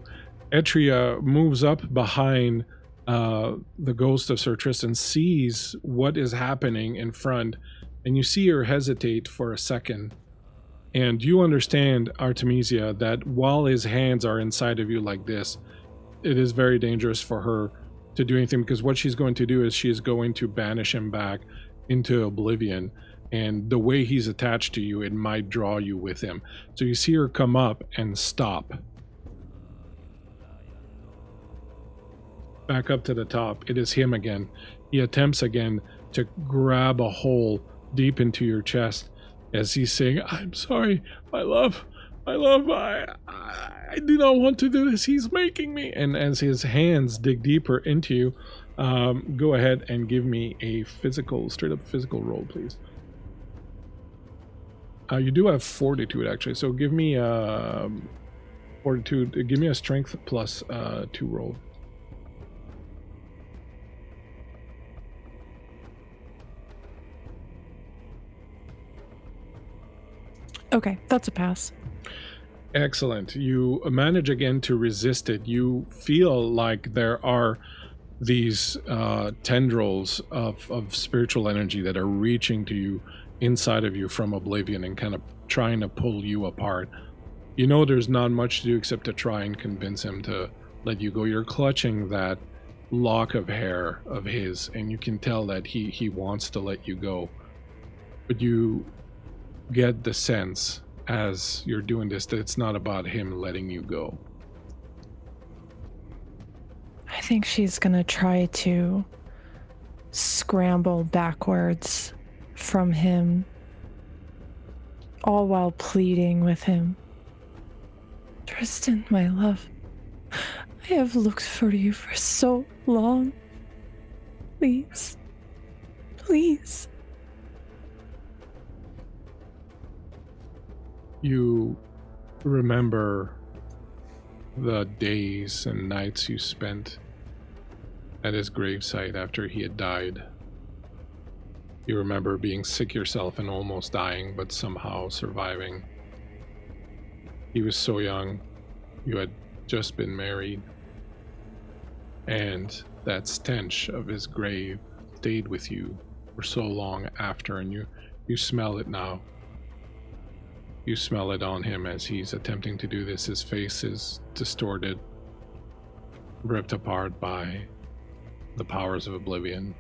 Etria moves up behind the ghost of Sir Tristan, sees what is happening in front, and you see her hesitate for a second. And you understand, Artemisia, that while his hands are inside of you like this, it is very dangerous for her to do anything, because what she's going to do is she is going to banish him back into oblivion. And the way he's attached to you, it might draw you with him. So you see her come up and stop. Back up to the top. It is him again. He attempts again to grab a hole deep into your chest as he's saying, "I'm sorry, my love, I do not want to do this. He's making me." And as his hands dig deeper into you, go ahead and give me a straight up physical roll, please. You do have fortitude, actually, so give me fortitude. Give me a strength plus 2 roll. Okay, that's a pass. Excellent. You manage again to resist it. You feel like there are these tendrils of spiritual energy that are reaching to you inside of you from oblivion and kind of trying to pull you apart. You know there's not much to do except to try and convince him to let you go. You're clutching that lock of hair of his, and you can tell that he wants to let you go. But you get the sense as you're doing this that it's not about him letting you go. I think she's gonna try to scramble backwards from him, all while pleading with him. Tristan, my love, I have looked for you for so long. Please, please. You remember the days and nights you spent at his gravesite after he had died. You remember being sick yourself and almost dying, but somehow surviving. He was so young. You had just been married. And that stench of his grave stayed with you for so long after, and you smell it now. You smell it on him as he's attempting to do this. His face is distorted, ripped apart by the powers of oblivion.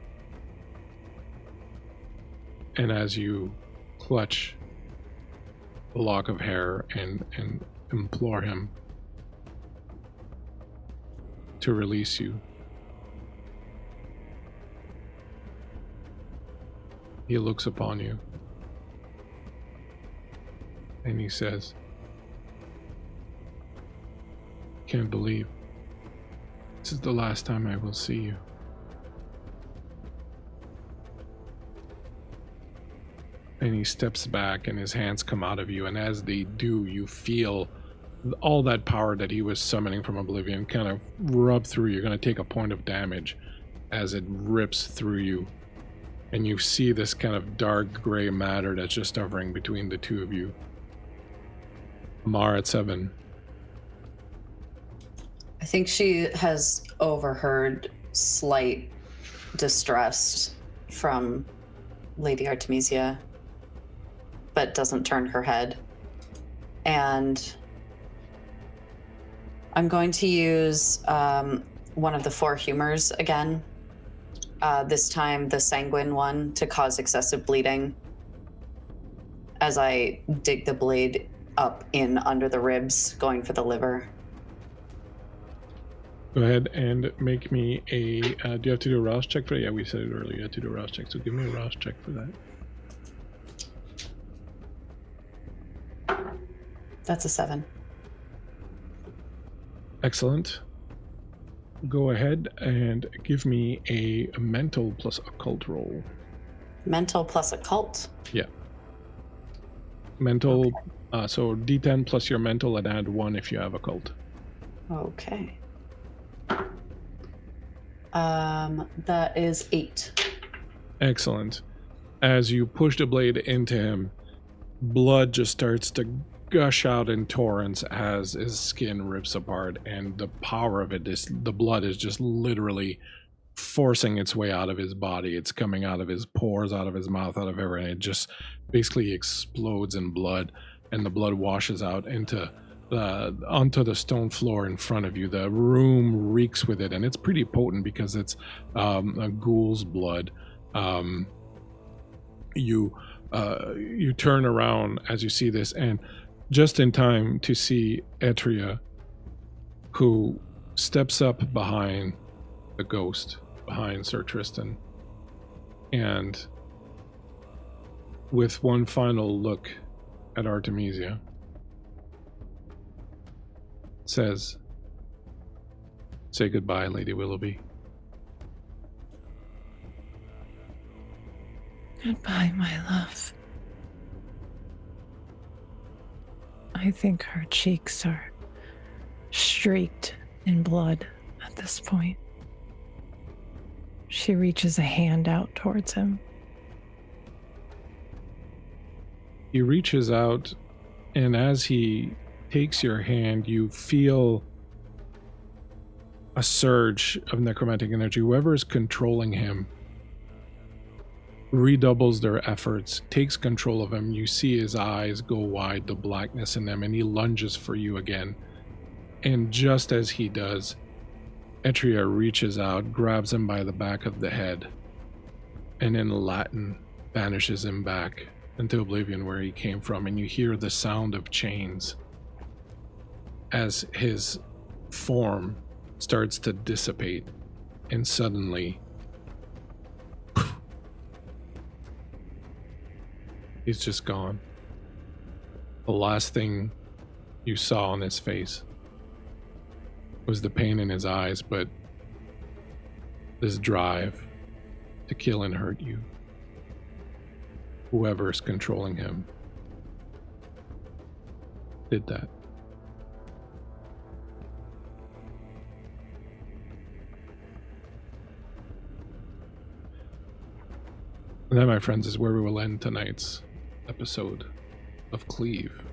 And as you clutch the lock of hair and implore him to release you, he looks upon you and he says, "Can't believe this is the last time I will see you." And he steps back and his hands come out of you, and as they do, you feel all that power that he was summoning from oblivion kind of rub through you. You're going to take a point of damage as it rips through you. And you see this kind of dark gray matter that's just hovering between the two of you. Amar at 7. I think she has overheard slight distress from Lady Artemisia, but doesn't turn her head. And I'm going to use one of the 4 humors again. This time the sanguine one, to cause excessive bleeding as I dig the blade up in under the ribs, going for the liver. Go ahead and make me a... do you have to do a rouse check for it? Yeah, we said it earlier. You have to do a rouse check, so give me a rouse check for that. That's a 7. Excellent. Go ahead and give me a mental plus occult roll. Mental plus occult? Yeah. Mental, okay. So D10 plus your mental and add 1 if you have occult. Okay. That is 8. Excellent. As you push the blade into him, blood just starts to gush out in torrents as his skin rips apart, and the power of it is the blood is just literally forcing its way out of his body. It's coming out of his pores, out of his mouth, out of everywhere, and it just basically explodes in blood, and the blood washes out into onto the stone floor in front of you. The room reeks with it, and it's pretty potent because it's a ghoul's blood. You turn around as you see this, and just in time to see Etria, who steps up behind the ghost, behind Sir Tristan, and with one final look at Artemisia, says, "Say goodbye, Lady Willoughby." Goodbye, my love. I think her cheeks are streaked in blood at this point. She reaches a hand out towards him. He reaches out, and as he takes your hand, you feel a surge of necromantic energy. Whoever is controlling him redoubles their efforts, takes control of him. You see his eyes go wide, the blackness in them, and he lunges for you again. And just as he does, Etria reaches out, grabs him by the back of the head, and in Latin banishes him back into oblivion where he came from. And you hear the sound of chains as his form starts to dissipate, and suddenly he's just gone. The last thing you saw on his face was the pain in his eyes, but this drive to kill and hurt you. Whoever's controlling him did that. And that, my friends, is where we will end tonight's episode of Cleave.